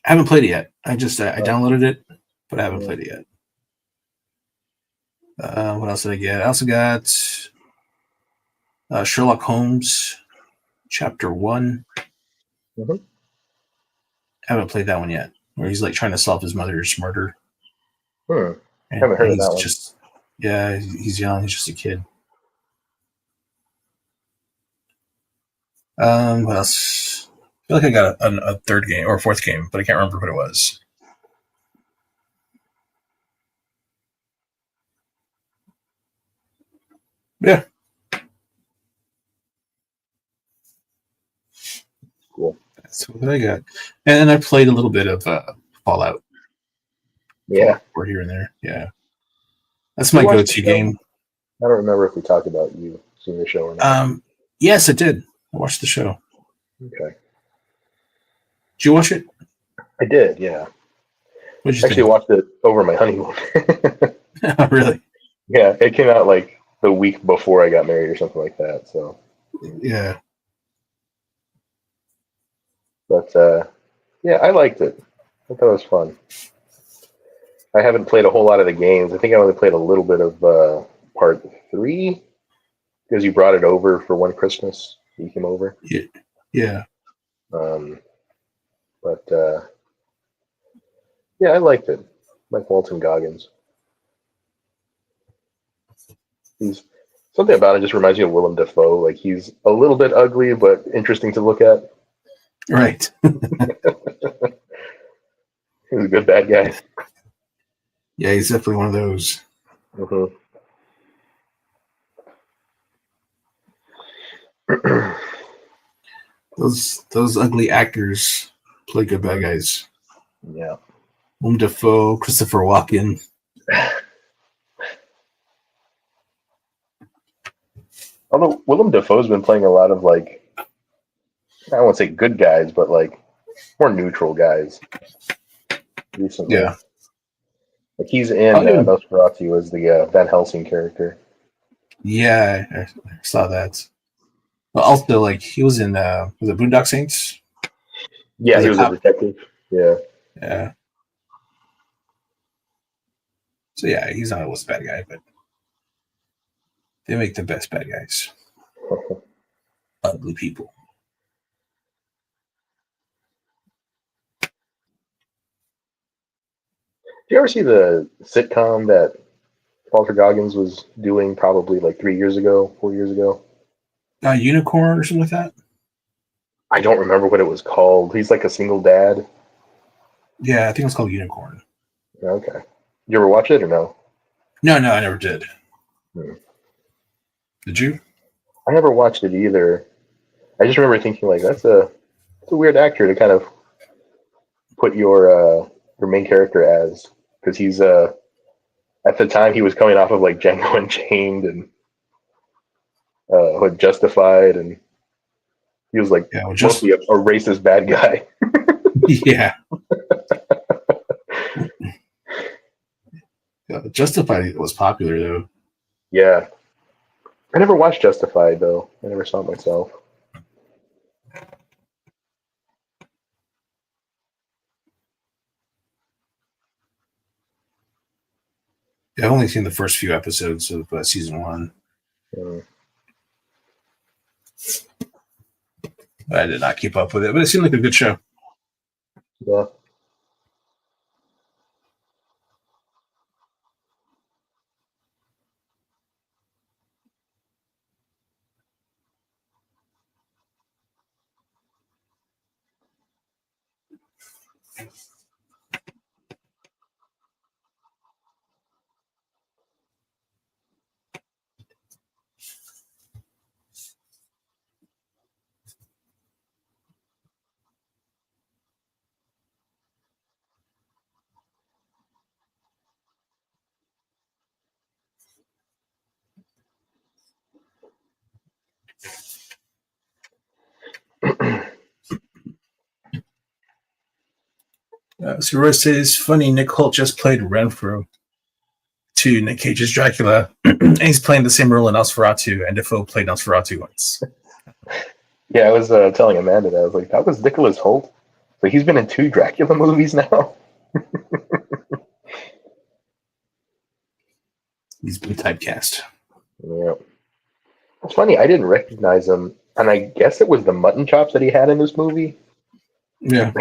I haven't played it yet. I downloaded it, but I haven't
Yeah.
played it yet. What else did I get? I also got Sherlock Holmes Chapter 1.
Mhm.
I haven't played that one yet, where he's like trying to solve his mother's murder.
Hmm.
And
Haven't heard of
he's
that one.
just, yeah, he's young. He's just a kid. What else? I feel like I got a third game or a fourth game, but I can't remember what it was. Yeah.
Cool.
That's what I got. And I played a little bit of Fallout
Yeah.
for here and there. Yeah. That's
You
my
watched the
go-to
show?
game.
I don't remember if we talked about you seeing the show or not.
Yes, I did. I watched the show.
Okay.
Did you watch it?
I did, yeah.
What did you
Actually
think?
watched it over my honeymoon.
Oh, really?
Yeah, it came out like the week before I got married or something like that. So,
Yeah.
but yeah, I liked it. I thought it was fun. I haven't played a whole lot of the games. I think I only played a little bit of part 3 because you brought it over for one Christmas. You came over.
Yeah. Yeah.
Um, but yeah, I liked it. Like Walton Goggins. He's something about it just reminds me of Willem Dafoe. Like he's a little bit ugly, but interesting to look at.
Right.
He's a good bad guy.
Yeah, he's definitely one of those.
Mm-hmm.
Those ugly actors play good bad guys.
Yeah.
Willem Dafoe, Christopher Walken.
Although Willem Dafoe's been playing a lot of like I won't say good guys, but like more neutral guys recently.
Yeah.
Like he's in Nosferatu as the Van Helsing character.
Yeah, I saw that. But also, like, he was in, was it Boondock Saints?
Yeah,
As
he
a
was a
cop?
detective. Yeah.
Yeah. So, yeah, he's not always a bad guy, but they make the best bad guys. Ugly people.
Did you ever see the sitcom that Walter Goggins was doing probably like 3 years ago, 4 years ago?
Unicorn or something like that?
I don't remember what it was called. He's like a single dad.
Yeah, I think it was called Unicorn.
Okay. You ever watch it or no?
No, I never did.
Hmm.
Did you?
I never watched it either. I just remember thinking like that's a weird actor to kind of put your main character as because he's at the time he was coming off of like Django Unchained and what Justified and he was like
Yeah, well,
mostly a racist bad guy.
yeah. Justified was popular, though.
Yeah. I never watched Justified though. I never saw it myself.
Yeah, I've only seen the first few episodes of season 1.
Hmm.
I did not keep up with it, but it seemed like a good show.
Yeah.
So Roy says, funny, Nick Holt just played Renfrew to Nick Cage's Dracula, and he's playing the same role in Nosferatu, and Defoe played Nosferatu once.
Yeah, I was telling Amanda that. I was like, that was Nicholas Holt? So he's been in 2 Dracula movies now?
He's been typecast.
Yeah. It's funny, I didn't recognize him, and I guess it was the mutton chops that he had in this movie.
Yeah.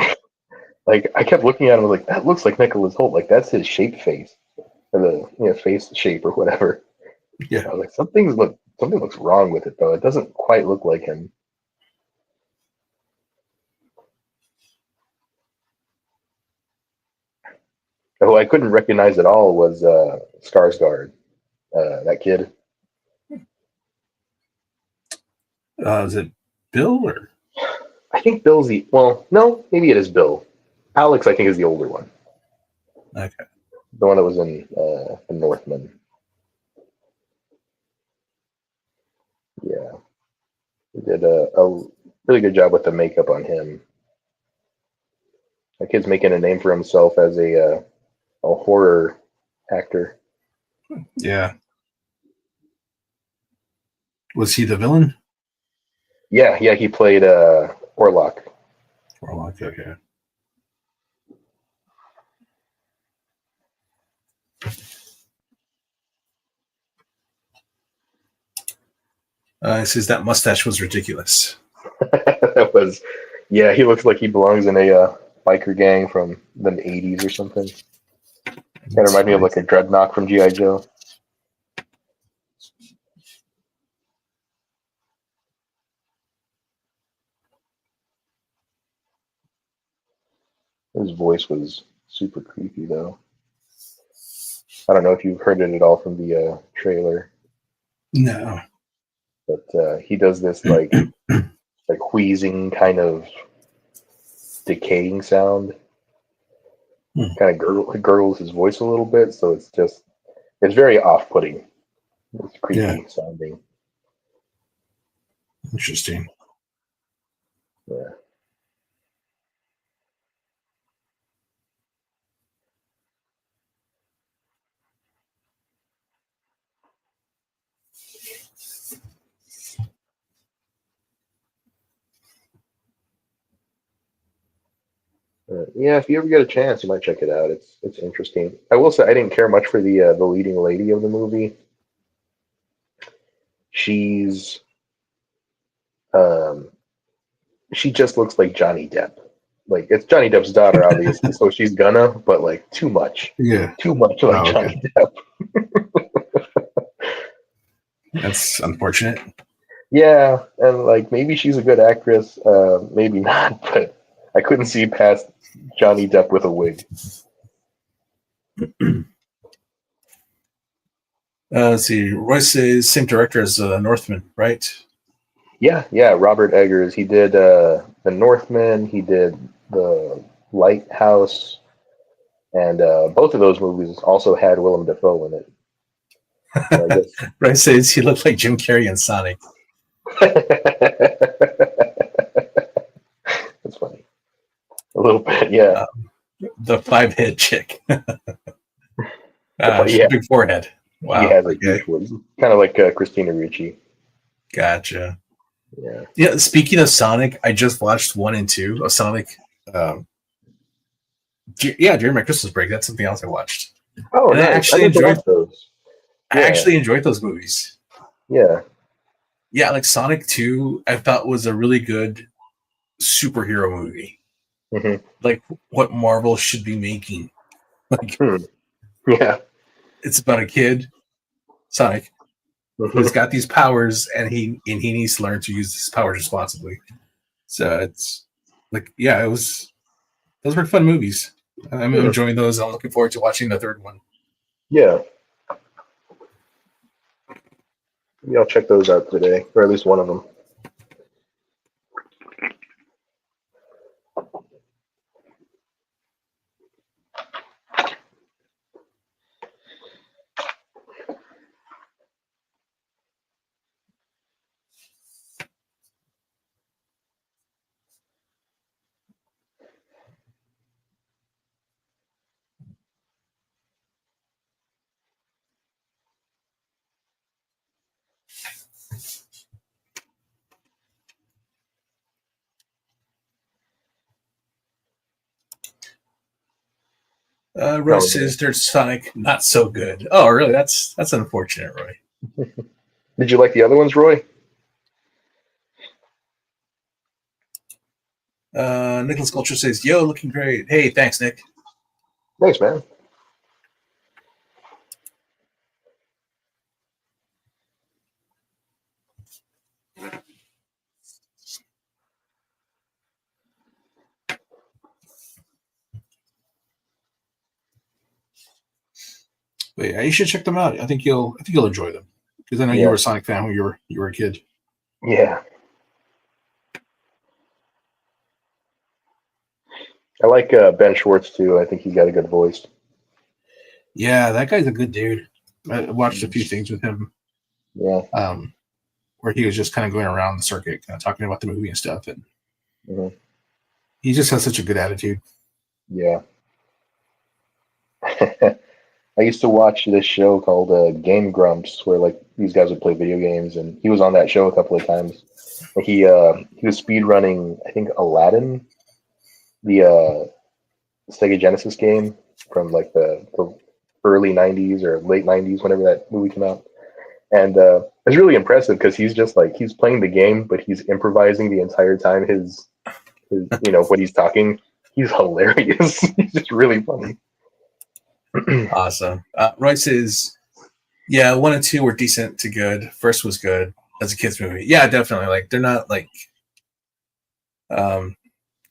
Like, I kept looking at him, like, that looks like Nicholas Holt. Like, that's his shape face. Or the face shape or whatever.
Yeah.
I was like, something looks wrong with it, though. It doesn't quite look like him. Who I couldn't recognize at all was Skarsgård, that kid.
Is it Bill or?
I think Bill's no, maybe it is Bill. Alex, I think, is the older one.
Okay.
The one that was in the Northman. Yeah. He did a really good job with the makeup on him. That kid's making a name for himself as a horror actor.
Yeah. Was he the villain?
Yeah, he played Orlok.
Orlok, okay. It says that mustache was ridiculous.
That was, yeah, he looks like he belongs in a biker gang from the 80s or something. Kind of remind me of like a Dreadnought from G.I. Joe. His voice was super creepy, though. I don't know if you've heard it at all from the trailer,
No.
but he does this like wheezing kind of decaying sound. Kind of gurgles his voice a little bit, so it's very off-putting. It's creepy sounding.
Interesting.
Yeah. Yeah, if you ever get a chance, you might check it out. It's interesting. I will say I didn't care much for the leading lady of the movie. She's um, she just looks like Johnny Depp. Like, it's Johnny Depp's daughter, obviously, so she's gonna, but like too much like Johnny Depp.
That's unfortunate.
Yeah, and like maybe she's a good actress, maybe not, but I couldn't see past Johnny Depp with a wig.
Let's see. Royce is same director as Northman, right?
Yeah, Robert Eggers. He did the Northman. He did the Lighthouse, and both of those movies also had Willem Dafoe in it. So I guess
Royce says he looked like Jim Carrey in Sonic.
That's funny. A little bit, yeah.
The 5-head chick.
Yeah.
Big forehead. Wow.
He has a huge one. Kind of like Christina Ricci.
Gotcha.
Yeah.
Yeah. Speaking of Sonic, I just watched 1 and 2 of Sonic. During my Christmas break, that's something else I watched.
Oh,
and
nice.
I actually enjoyed
those.
I actually enjoyed those movies.
Yeah.
Yeah, like Sonic 2, I thought was a really good superhero movie.
Mm-hmm.
Like what Marvel should be making. Like,
yeah,
it's about a kid, Sonic, who's got these powers, and he needs to learn to use these powers responsibly. So it's like, yeah, that's those were fun movies. I'm
Mhm.
enjoying those. I'm looking forward to watching the third one.
Yeah. Maybe I'll check those out today, or at least one of them.
Roy
Oh, yeah.
says there's Sonic not so good. Oh, really? That's unfortunate, Roy.
Did you like the other ones, Roy?
Nicholas Culture says, "Yo, looking great." Hey, thanks, Nick.
Thanks, man.
But yeah, you should check them out. I think you'll enjoy them because I know you
Yeah.
were a Sonic fan when you were a kid.
Yeah. I like Ben Schwartz too. I think he's got a good voice.
Yeah, that guy's a good dude. I watched a few things with him,
Yeah.
where he was just kind of going around the circuit, kind of talking about the movie and stuff, and
Hmm.
he just has such a good attitude.
Yeah. I used to watch this show called Game Grumps, where like these guys would play video games, and he was on that show a couple of times. He was speed running, I think, Aladdin, the Sega Genesis game from like the early '90s or late '90s, whenever that movie came out. And it's really impressive because he's just like he's playing the game, but he's improvising the entire time. His when he's talking, he's hilarious. He's just really funny.
Awesome. Roy says, "Yeah, 1 and 2 were decent to good. First was good as a kids movie. Yeah, definitely. Like they're not like um,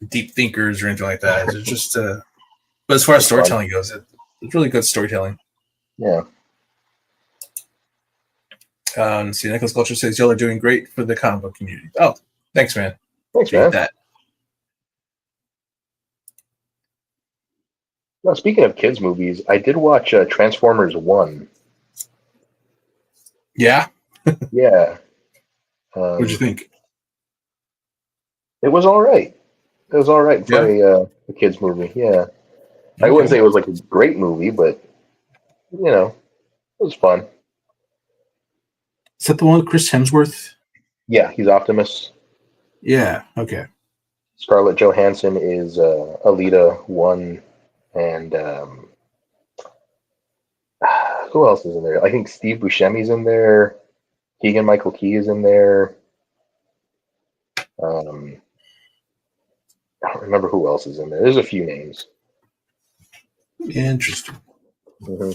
deep thinkers or anything like that. It's just but as far as
It's fun.
storytelling goes, it's really good storytelling."
Yeah.
See, Nicholas Culture says, "Y'all are doing great for the comic book community." Oh, thanks, man.
Thanks,
Appreciate
man.
that.
Now, speaking of kids movies, I did watch Transformers One.
Yeah.
Yeah.
What'd you think?
It was all right. It was all right for
Yeah.
a kids movie. Yeah. I wouldn't
Okay.
say it was like a great movie, but it was fun.
Is that the one with Chris Hemsworth?
Yeah, he's Optimus.
Yeah. Okay.
Scarlett Johansson is Alita One, and who else is in there? I think Steve Buscemi's in there. Keegan Michael Key is in there. I don't remember who else is in there. There's a few names.
Interesting.
Hmm.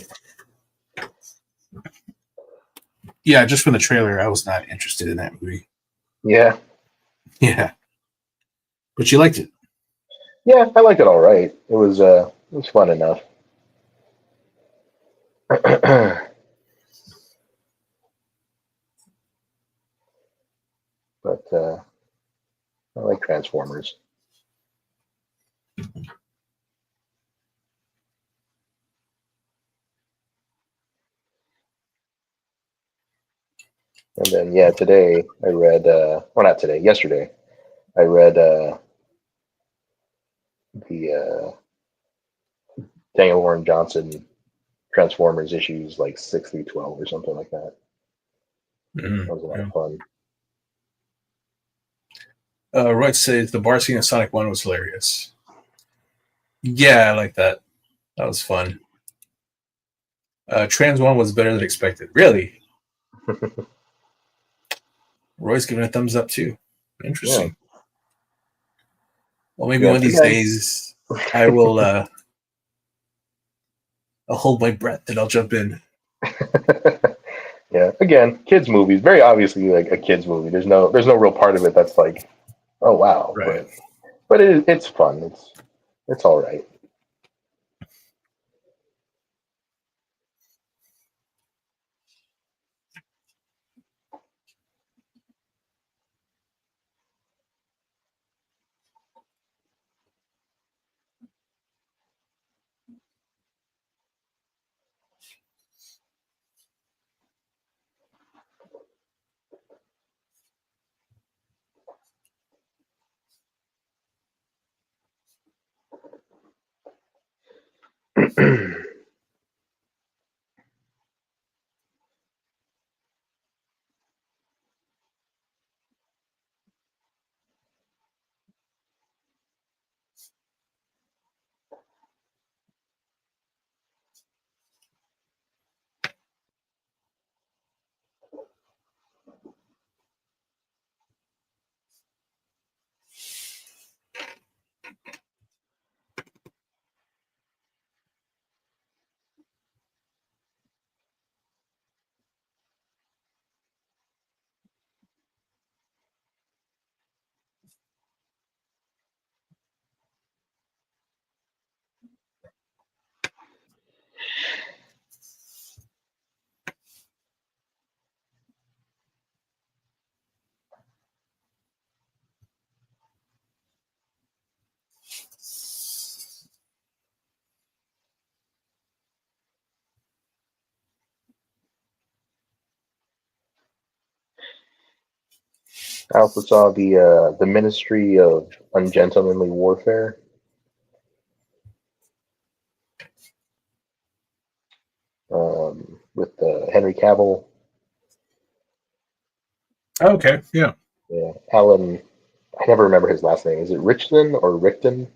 Yeah, just from the trailer, I was not interested in that movie.
Yeah,
Yeah. But you liked it.
yeah, I liked it all right. It was fun enough. But I like Transformers. And then yeah, today I read well, not today, yesterday I read the Daniel Warren Johnson Transformers issues like 6 through 12 or something like that. That was a lot
Yeah.
of fun.
Roy says the bar scene in Sonic 1 was hilarious. Yeah, I like that. That was fun. Trans 1 was better than expected. Really? Roy's giving a thumbs up too. Interesting.
Yeah.
Well, maybe
Yeah,
one of these
again.
days I will I'll hold my breath and I'll jump in.
Yeah, again, kids movies, very obviously like a kids movie. There's no real part of it that's like, oh wow,
Right.
but it's fun. It's all right. I also saw the Ministry of Ungentlemanly Warfare. With Henry Cavill.
Okay, yeah.
Yeah, Alan. I never remember his last name. Is it Richton or Rickton?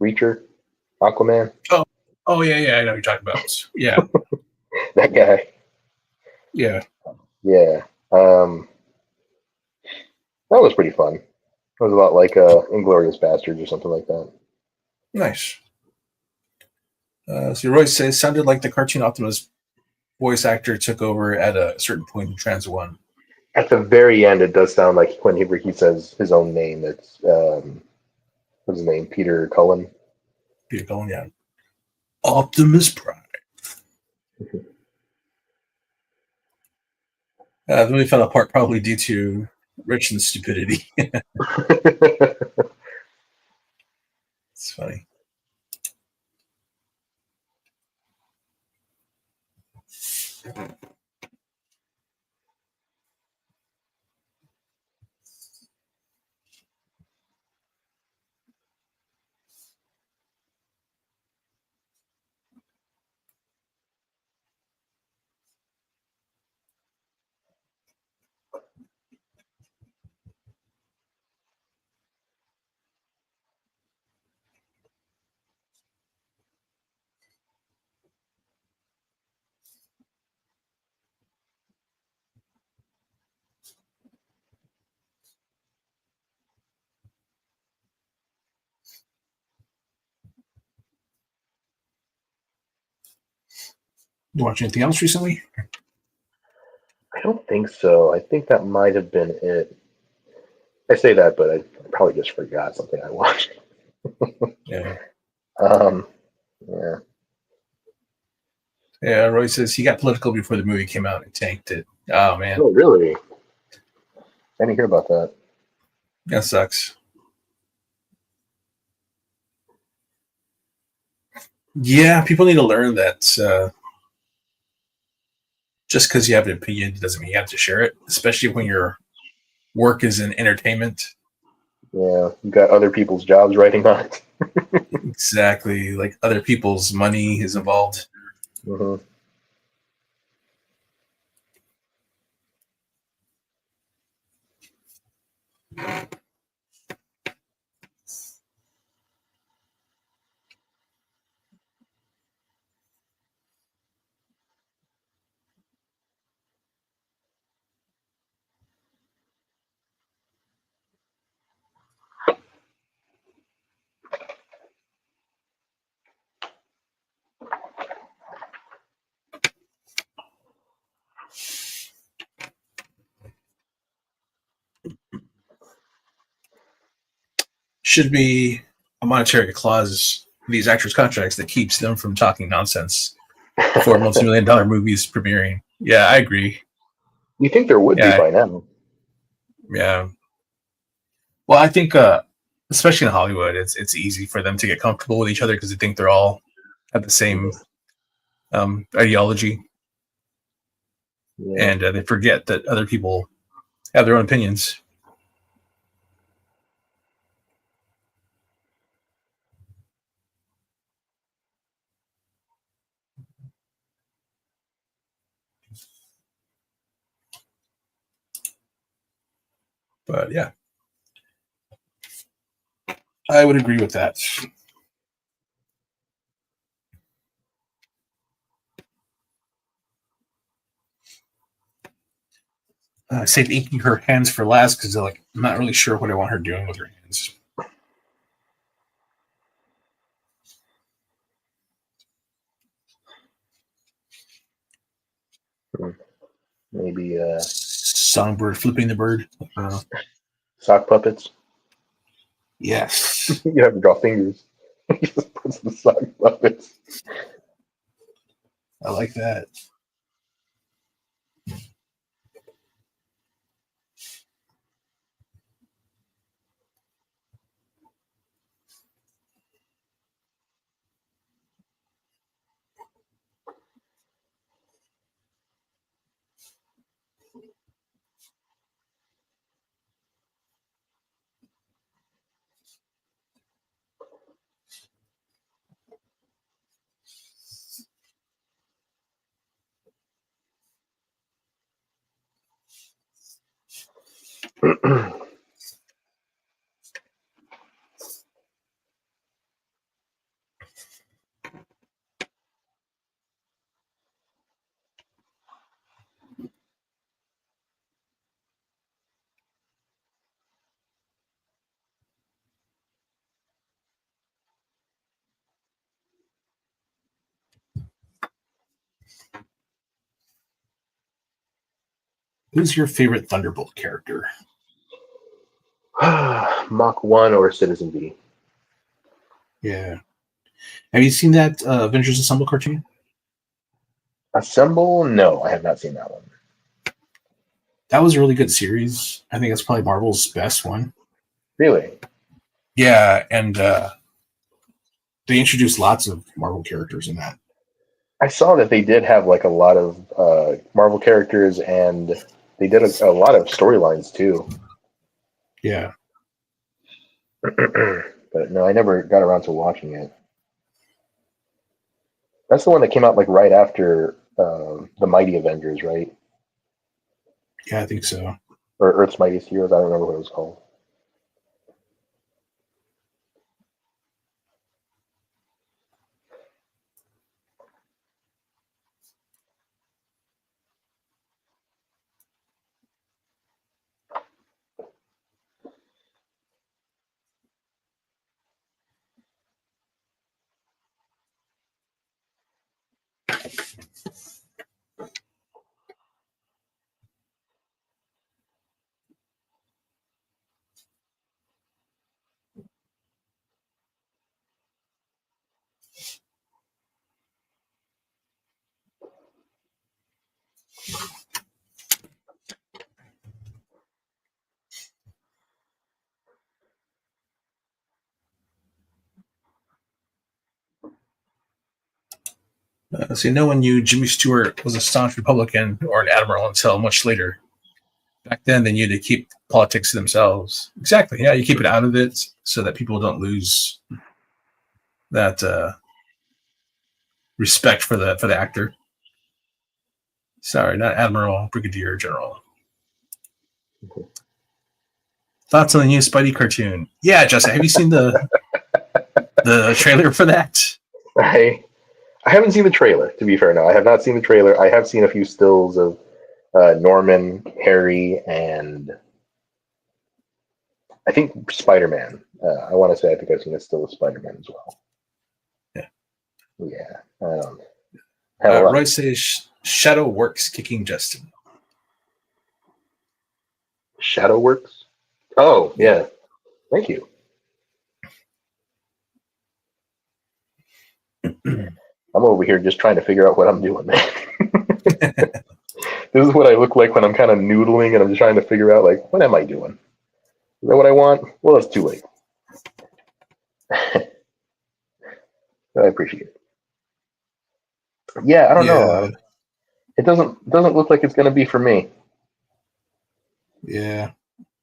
Reacher, Aquaman.
Oh, oh yeah, yeah. I know what you're talking about. Yeah,
That guy.
yeah.
Yeah. That was pretty fun. It was a lot like Inglorious Bastards or something like that.
Nice. So Roy says sounded like the cartoon Optimus voice actor took over at a certain point in Trans One.
At the very end, it does sound like when he says his own name. It's what's his name? Peter Cullen.
Peter Cullen, yeah. Optimus Prime. The movie fell apart probably due to Richard's stupidity. It's funny. You watch anything else recently?
I don't think so. I think that might have been it. I say that, but I probably just forgot something I watched.
Yeah.
Um, yeah.
Yeah, Roy says he got political before the movie came out and tanked it. Oh man,
Oh, really? I didn't hear about that.
that sucks. Yeah, people need to learn that just because you have an opinion doesn't mean you have to share it, especially when your work is in entertainment.
Yeah, you got other people's jobs writing on it.
Exactly, like other people's money is involved.
Hmm.
should be a monetary clause in these actors' contracts that keeps them from talking nonsense before multi-million-dollar movies premiering. Yeah, I agree.
You think there would be
Yeah,
by now?
yeah. Well, I think, especially in Hollywood, it's easy for them to get comfortable with each other because they think they're all have the same ideology,
Yeah.
and they forget that other people have their own opinions. But yeah, I would agree with that. I say taking her hands for last because like I'm not really sure what I want her doing with her hands.
Maybe
Songbird flipping the bird.
sock puppets.
Yes,
You have to draw fingers. He just puts the sock puppets.
I like that. Who's your favorite Thunderbolt character?
Mach 1 or Citizen B.
Yeah. Have you seen that Avengers Assemble cartoon?
Assemble? No, I have not seen that one.
That was a really good series. I think that's probably Marvel's best one.
Really?
Yeah, and they introduced lots of Marvel characters in that.
I saw that they did have like a lot of Marvel characters, and they did a lot of storylines too.
Yeah.
But no, I never got around to watching it. That's the one that came out like right after the Mighty Avengers, right?
Yeah, I think so.
Or Earth's Mightiest Heroes. I don't remember what it was called.
See, no one knew Jimmy Stewart was a staunch Republican or an admiral until much later. Back then, they knew to keep politics to themselves. Exactly. Yeah, you keep it out of it so that people don't lose that respect for the actor. Sorry, not admiral, brigadier general. Thoughts on the new Spidey cartoon? Yeah, Justin, have you seen the trailer for that?
I haven't seen the trailer, to be fair. No, I have not seen the trailer. I have seen a few stills of Norman, Harry, and I think Spider-Man. I want to say I think I've seen a still of Spider-Man as well.
Yeah.
Yeah. I don't know.
Roy says Shadow Works kicking Justin.
Shadow Works? Oh, yeah. Thank you. I'm over here just trying to figure out what I'm doing, man. This is what I look like when I'm kind of noodling and I'm just trying to figure out, like, what am I doing? Is that what I want? Well, it's too late. I appreciate it. Yeah, I don't
Yeah,
know. It doesn't look like it's going to be for me.
yeah.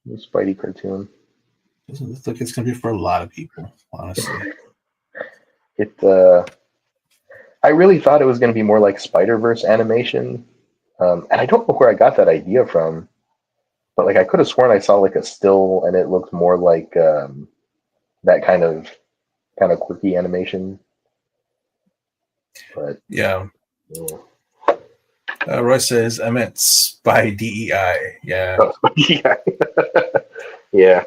The Spidey cartoon.
Doesn't look like it's gonna be for a lot of people, honestly.
It. I really thought it was going to be more like Spider-Verse animation, and I don't know where I got that idea from. But like, I could have sworn I saw like a still, and it looked more like that kind of quirky animation. But
Yeah.
yeah.
Roy says, I meant Spy DEI. Yeah.
Oh, yeah, yeah.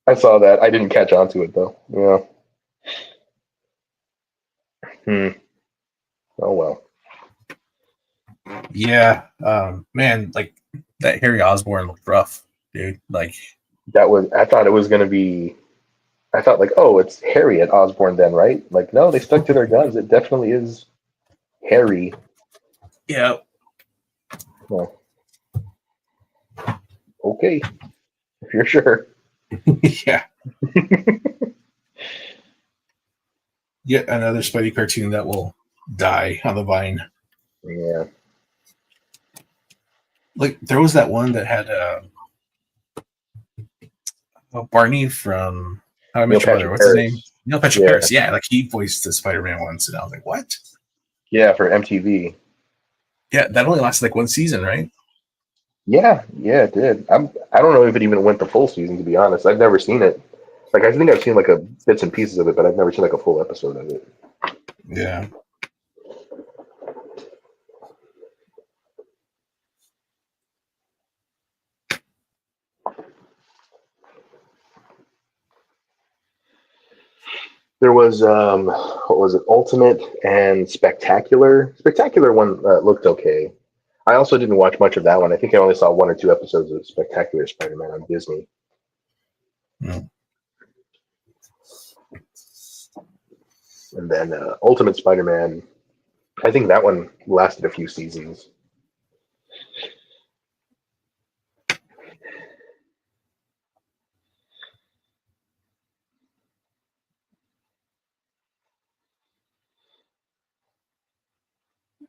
I saw that. I didn't catch on to it though. Yeah. Oh well.
Yeah. Man, like that Harry Osborn looked rough, dude. Like,
That was. I thought it was going to be. I thought like, oh, it's Harriet Osborn then, right? Like, no, they stuck to their guns. It definitely is Harry.
yeah.
Well, okay, if you're sure.
Yeah. Yet another Spidey cartoon that will die on the vine.
Yeah.
Like, there was that one that had Barney from How I
Neil
Met Your Mother.
Patrick
What's his name?
Harris.
Neil Patrick
Yeah.
Harris. Yeah, like he voiced the Spider-Man once, and I was like, what?
Yeah, for MTV.
Yeah, that only lasted like one season, right?
Yeah, it did. I don't know if it even went the full season, to be honest. I've never seen it. Like, I think I've seen like a bits and pieces of it, but I've never seen like a full episode of it.
Yeah.
There was what was it? Ultimate and Spectacular. Spectacular one looked okay. I also didn't watch much of that one. I think I only saw 1 or 2 episodes of Spectacular Spider-Man on Disney.
Mm.
And then Ultimate Spider-Man, I think that one lasted a few seasons.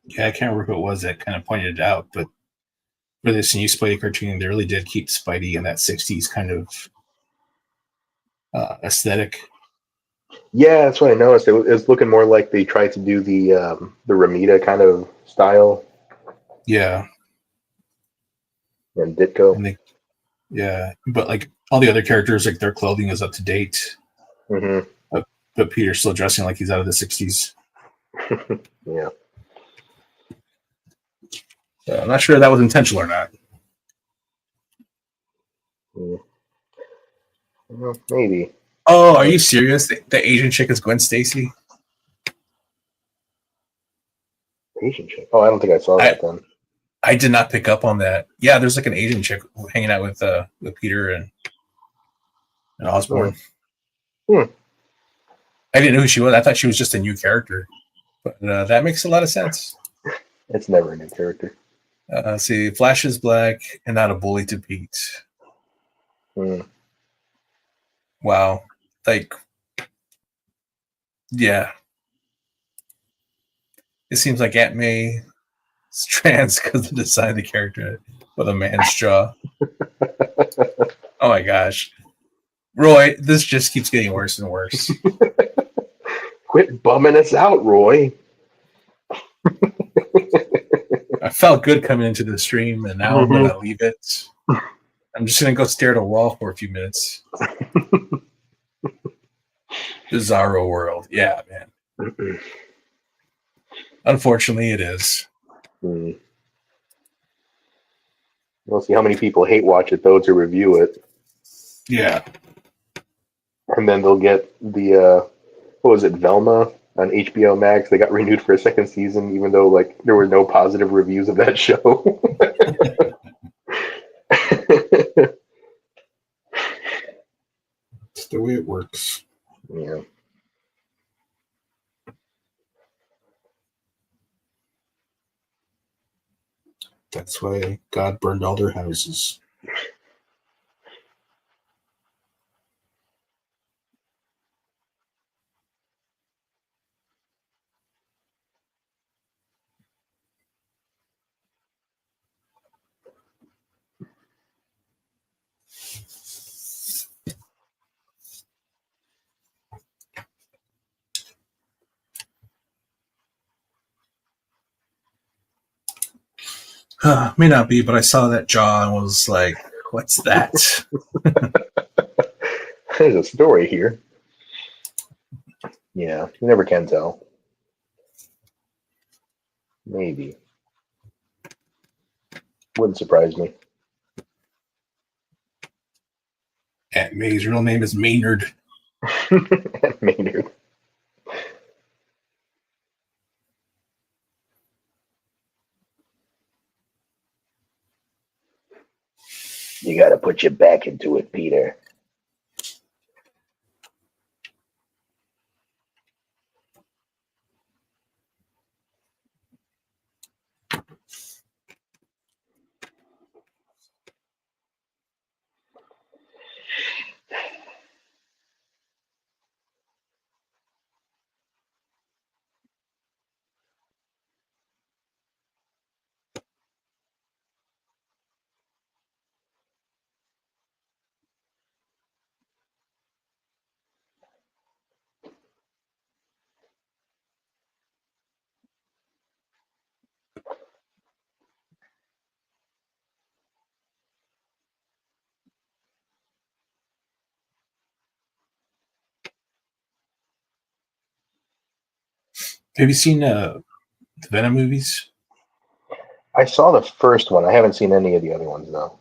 Yeah, I can't remember who it was that kind of pointed it out, but for this new Spidey cartoon, they really did keep Spidey in that 60s kind of aesthetic.
Yeah, that's what I noticed. It was looking more like they tried to do the Ramita kind of style
Yeah.
and Ditko.
And they, yeah, but like all the other characters, like their clothing is up to date,
Mm-hmm.
but Peter's still dressing like he's out of the 60s.
Yeah.
So I'm not sure if that was intentional or not.
Yeah. Well, maybe.
Oh, are you serious? The Asian chick is Gwen Stacy?
Asian chick. Oh, I don't think I saw that then.
I did not pick up on that. Yeah, there's like an Asian chick hanging out with Peter and Osborn.
Hmm.
I didn't know who she was. I thought she was just a new character, but that makes a lot of sense.
It's never a new character.
See, Flash is black and not a bully to Pete.
Hmm.
Wow. Like, yeah. It seems like Aunt May is trans because of the design of the character with a man's jaw. Oh my gosh. Roy, this just keeps getting worse and worse.
Quit bumming us out, Roy.
I felt good coming into the stream, and now I'm going to leave it. I'm just going to go stare at a wall for a few minutes. Bizarro world. Yeah, man. Unfortunately, it is.
We'll see how many people hate watch it, though, to review it.
Yeah.
And then they'll get the, what was it, Velma on HBO Max. They got renewed for a second season, even though, like, there were no positive reviews of that show.
It's the way it works.
Yeah.
That's why God burned all their houses. May not be, but I saw that jaw and was like, what's that?
There's a story here. Yeah, you never can tell. Maybe. Wouldn't surprise me.
Aunt May's real name is Maynard.
Maynard. You got to put your back into it, Peter.
Have you seen the Venom movies?
I saw the first one. I haven't seen any of the other ones, though.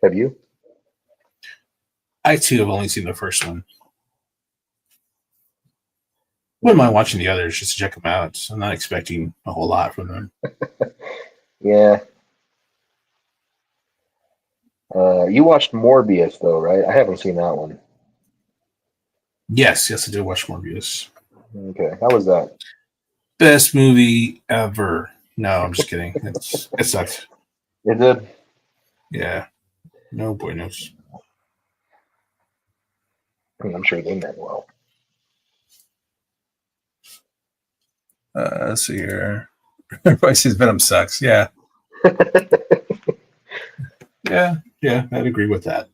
Have you?
I too have only seen the first one. Wouldn't mind watching the others just to check them out. I'm not expecting a whole lot from them.
Yeah. You watched Morbius, though, right? I haven't seen that one.
Yes, I did watch Morbius.
Okay, how was that?
Best movie ever. No, I'm just kidding. It sucked.
It did.
Yeah. No buenos.
I'm sure they meant well.
Let's see here. Everybody says Venom sucks. Yeah. Yeah, I'd agree with that.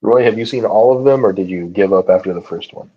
Roy, have you seen all of them, or did you give up after the first one?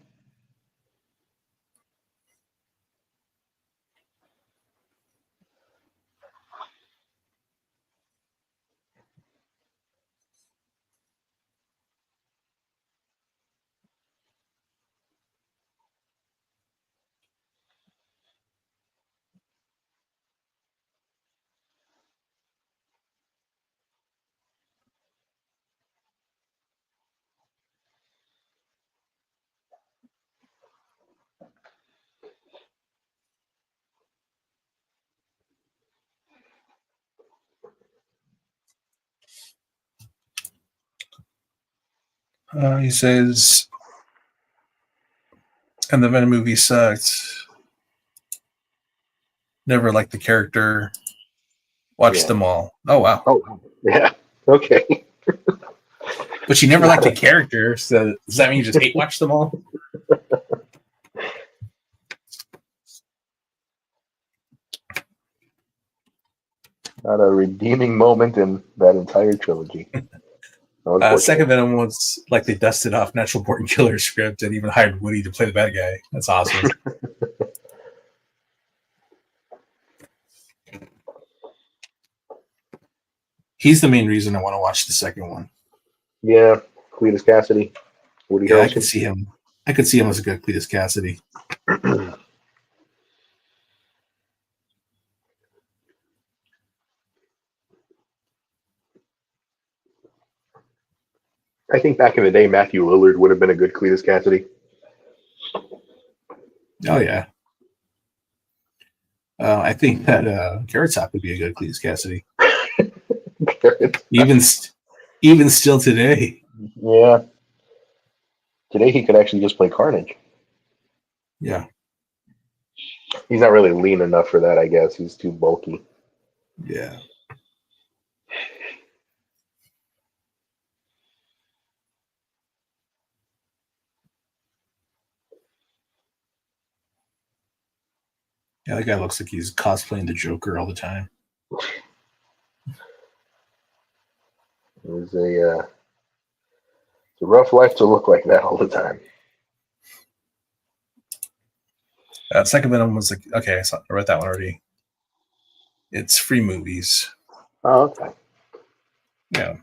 He says, and the Venom movie sucked. Never liked the character. Watched them all. Oh, wow.
Oh, yeah. Okay.
But you never liked the character, so does that mean you just hate watch them all?
Not a redeeming moment in that entire trilogy.
Second Venom was like they dusted off Natural Born Killer script and even hired Woody to play the bad guy. That's awesome. He's the main reason I want to watch the second one.
Yeah, Cletus Cassidy, Woody Harrelson.
I could see him. I could see him as a good Cletus Cassidy.
I think back in the day, Matthew Lillard would have been a good Cletus Cassidy.
Oh yeah. I think that Carrot Top would be a good Cletus Cassidy. even still today.
Yeah. Today he could actually just play Carnage.
Yeah,
He's not really lean enough for that, I guess. He's too bulky.
yeah. Yeah, that guy looks like he's cosplaying the Joker all the time.
It's a rough life to look like that all the time.
Second Venom was like, okay, I read that one already. It's free movies.
Oh, okay.
Yeah.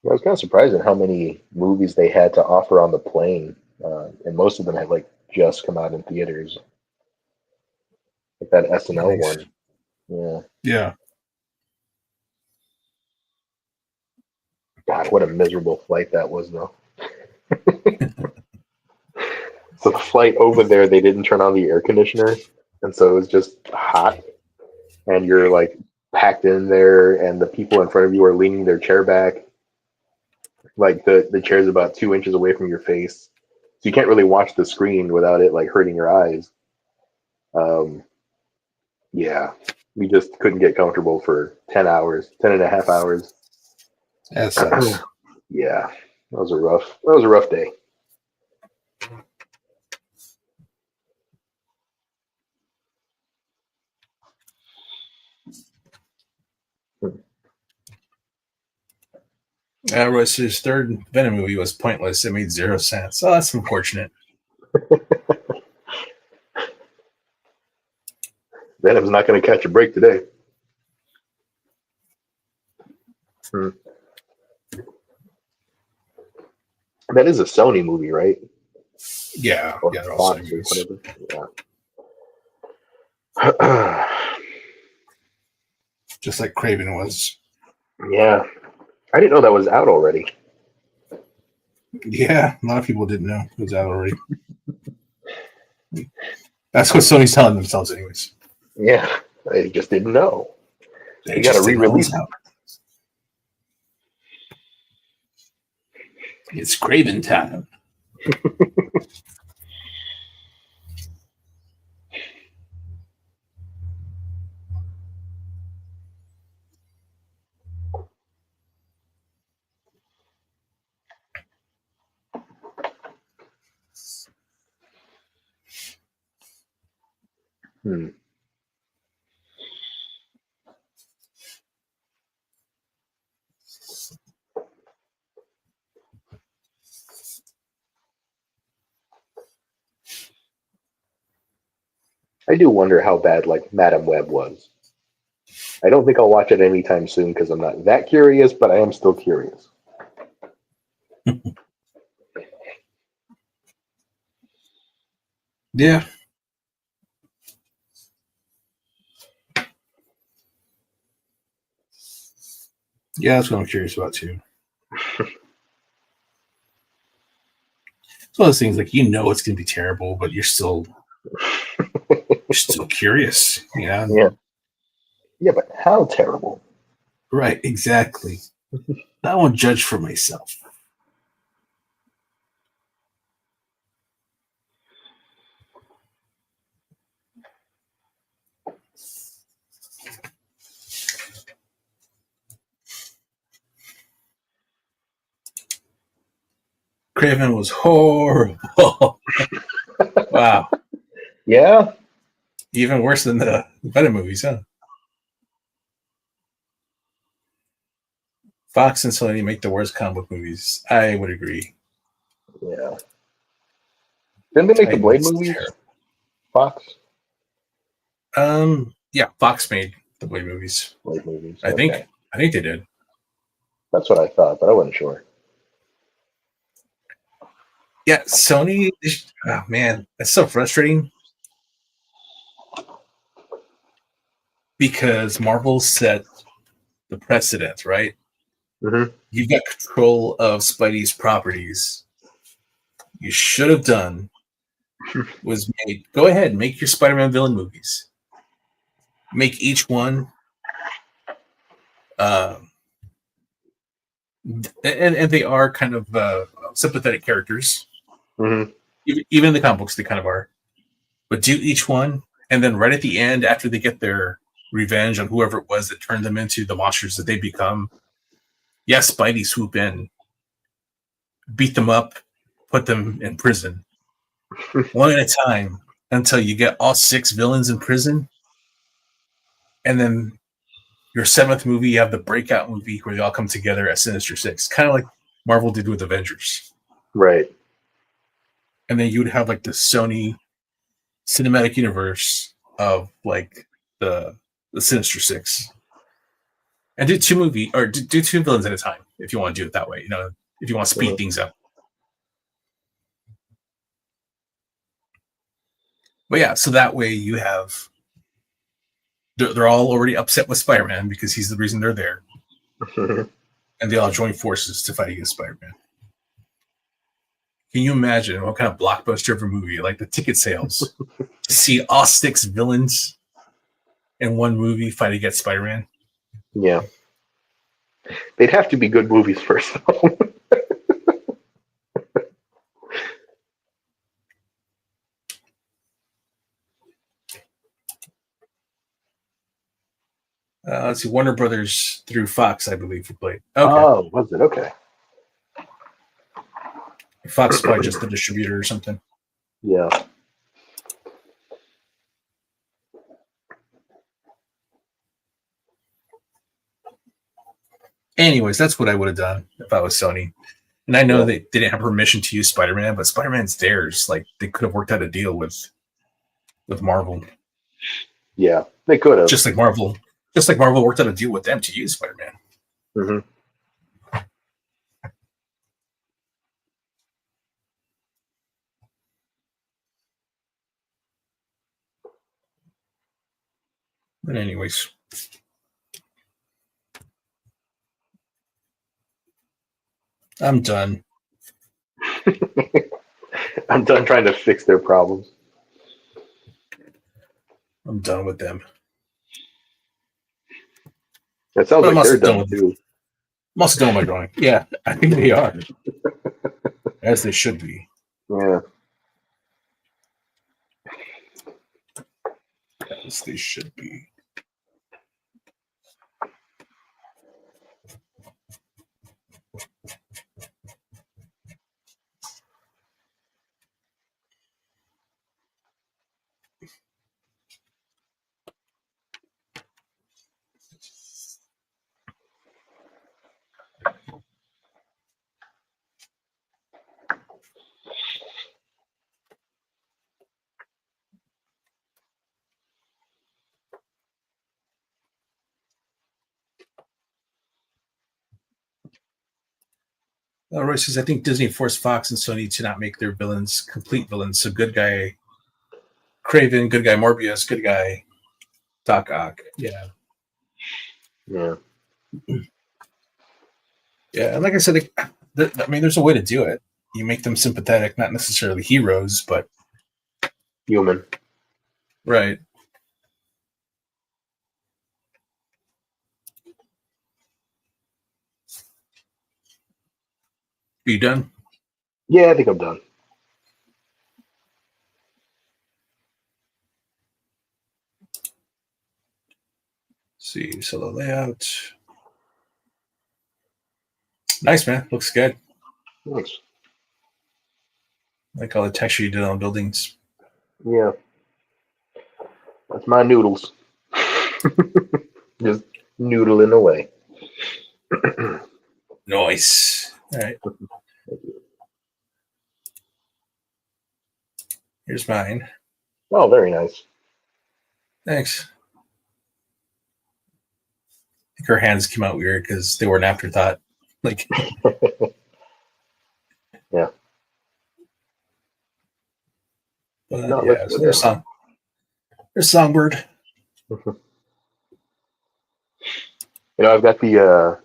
I was kind of surprised at how many movies they had to offer on the plane, and most of them had like just come out in theaters. Like that SNL
Nice.
one. Yeah.
Yeah.
God, what a miserable flight that was, though. So the flight over there, they didn't turn on the air conditioner, and so it was just hot, and you're like packed in there, and the people in front of you are leaning their chair back, like the chair's about 2 inches away from your face, so you can't really watch the screen without it like hurting your eyes. Um, yeah, we just couldn't get comfortable for 10 hours, 10 and a half hours.
That sucks.
Yeah, that was a rough day.
Was his third Venom movie was pointless. It made 0 cents. Oh, that's unfortunate.
Venom's not going to catch a break today. Hmm. That is a Sony movie, right?
Yeah.
Or
Yeah, they're all
Fox
Sony
or
movies.
whatever. Yeah.
Just like Craven was.
Yeah. I didn't know that was out already.
Yeah, a lot of people didn't know it was out already. That's what Sony's telling themselves, anyways.
Yeah. I just didn't know.
They
You got to
just didn't know it
re-release
was
it.
out. It's Craven time.
Hmm. I do wonder how bad like Madam Web was. I don't think I'll watch it anytime soon because I'm not that curious, but I am still curious.
Yeah. Yeah, that's what I'm curious about too. It's one of those things like it's gonna be terrible, but you're still curious. Yeah.
Yeah. Yeah, but how terrible?
Right, exactly. I won't judge for myself. Craven was horrible. Wow.
Yeah.
Even worse than the Venom movies, huh? Fox and Sony make the worst comic book movies. I would agree.
Yeah. Didn't they make the Blade
It's
movies?
terrible.
Fox?
Yeah, Fox made the Blade movies.
Blade movies.
I
Okay.
think they did.
That's what I thought, but I wasn't sure.
Yeah, Sony. Oh man, that's so frustrating because Marvel set the precedent, right?
Mm-hmm.
You've got control of Spidey's properties. You should have done was go ahead, make your Spider-Man villain movies. Make each one, and they are kind of sympathetic characters.
Mm-hmm.
Even in the comic books, they kind of are. But do each one, and then right at the end, after they get their revenge on whoever it was that turned them into the monsters that they become, yes, Spidey swoop in, beat them up, put them in prison, one at a time, until you get all 6 villains in prison, and then your 7th movie, you have the breakout movie where they all come together as Sinister Six, kind of like Marvel did with Avengers.
Right.
And then you'd have like the Sony cinematic universe of like the Sinister Six, and do 2 villains at a time if you want to do it that way. If you want to speed things up. But yeah, so that way you have they're all already upset with Spider-Man because he's the reason they're there, and they all join forces to fight against Spider-Man. Can you imagine what kind of blockbuster of a movie, like the ticket sales, to see all 6 villains in one movie fight against Spider-Man?
Yeah. They'd have to be good movies first.
Let's see, Warner Brothers through Fox, I believe, we played. Okay.
Oh, was it? Okay.
Fox is probably just the distributor or something.
Yeah.
Anyways, that's what I would have done if I was Sony. And I know they didn't have permission to use Spider-Man, but Spider-Man's theirs. Like, they could have worked out a deal with Marvel.
Yeah, they could have.
Just like Marvel worked out a deal with them to use Spider-Man.
Mm-hmm.
But anyways. I'm done.
I'm done trying to fix their problems.
I'm done with them.
It sounds like they're done too.
I'm also done with my drawing. Yeah, I think they are. As they should be.
Yeah.
As they should be. Roy says, I think Disney forced Fox and Sony to not make their villains complete villains. So good guy Craven, good guy Morbius, good guy Doc Ock. Yeah.
Yeah.
Yeah, and like I said, there's a way to do it. You make them sympathetic, not necessarily heroes, but
human.
Right. Are you done?
Yeah, I think I'm done.
See, so the layout. Nice, man. Looks good.
Thanks.
Like all the texture you did on buildings.
Yeah. That's my noodles. Just noodling away.
Nice. All right. Here's mine.
Oh, very nice.
Thanks. I think her hands came out weird because they were an afterthought. Like,
yeah.
But
No,
yeah, so there's Songbird.
I've got the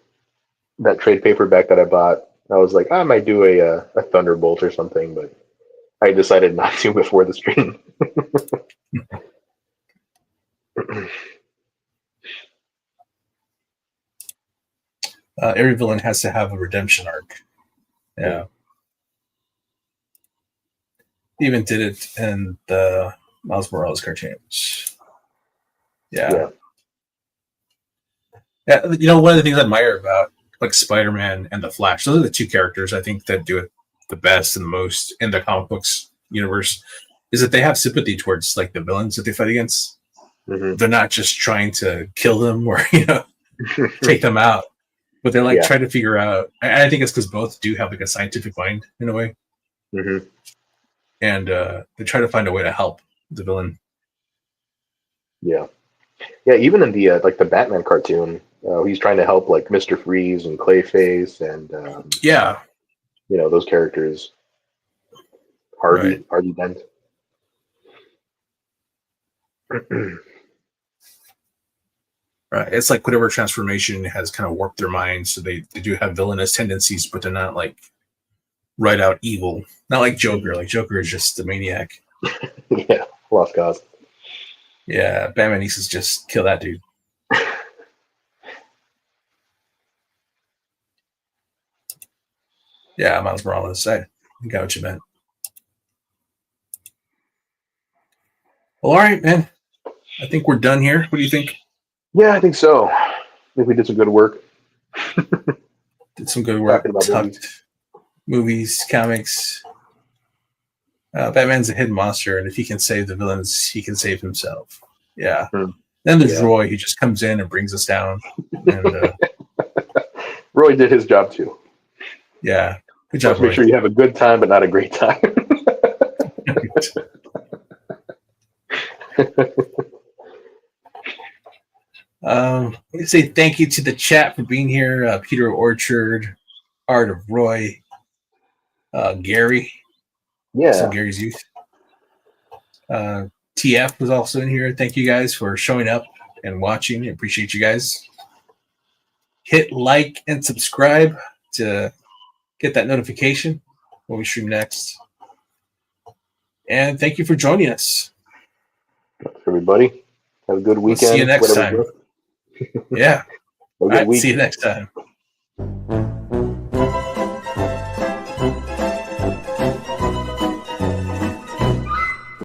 that trade paperback that I bought. I was like, I might do a Thunderbolt or something, but I decided not to before the stream.
Every villain has to have a redemption arc. Yeah. He even did it in the Miles Morales cartoons. Yeah. One of the things I admire about like Spider-Man and the Flash, those are the two characters I think that do it the best and the most in the comic books universe, is that they have sympathy towards like the villains that they fight against.
Mm-hmm.
They're not just trying to kill them or take them out, but they're like trying to figure out. I think it's because both do have like a scientific mind in a way, and they try to find a way to help the villain.
Yeah. Even in the like the Batman cartoon, he's trying to help like Mr. Freeze and Clayface and those characters. Harvey Dent.
Right. It's like whatever transformation has kind of warped their minds, so they do have villainous tendencies, but they're not like right out evil. Not like Joker. Like Joker is just a maniac.
Yeah, lost cause.
Yeah, Batman needs to just kill that dude. Yeah, Miles Morales. I got what you meant. Well, all right, man. I think we're done here. What do you think?
Yeah, I think so. I think we did some good work.
Did some good work.
Talking about
movies, comics. Batman's a hidden monster, and if he can save the villains, he can save himself. Yeah. Then there's Roy, who just comes in and brings us down. And
Roy did his job too.
Yeah. Good job,
Roy. Make sure you have a good time, but not a great time.
Let me say thank you to the chat for being here. Peter Orchard, Art of Roy, Gary.
Yeah.
So Gary's Youth. TF was also in here. Thank you guys for showing up and watching. I appreciate you guys. Hit like and subscribe to get that notification when we stream next. And thank you for joining us.
Everybody, have a good weekend.
We'll see you next time. Yeah.
Have a good week.
See you next time.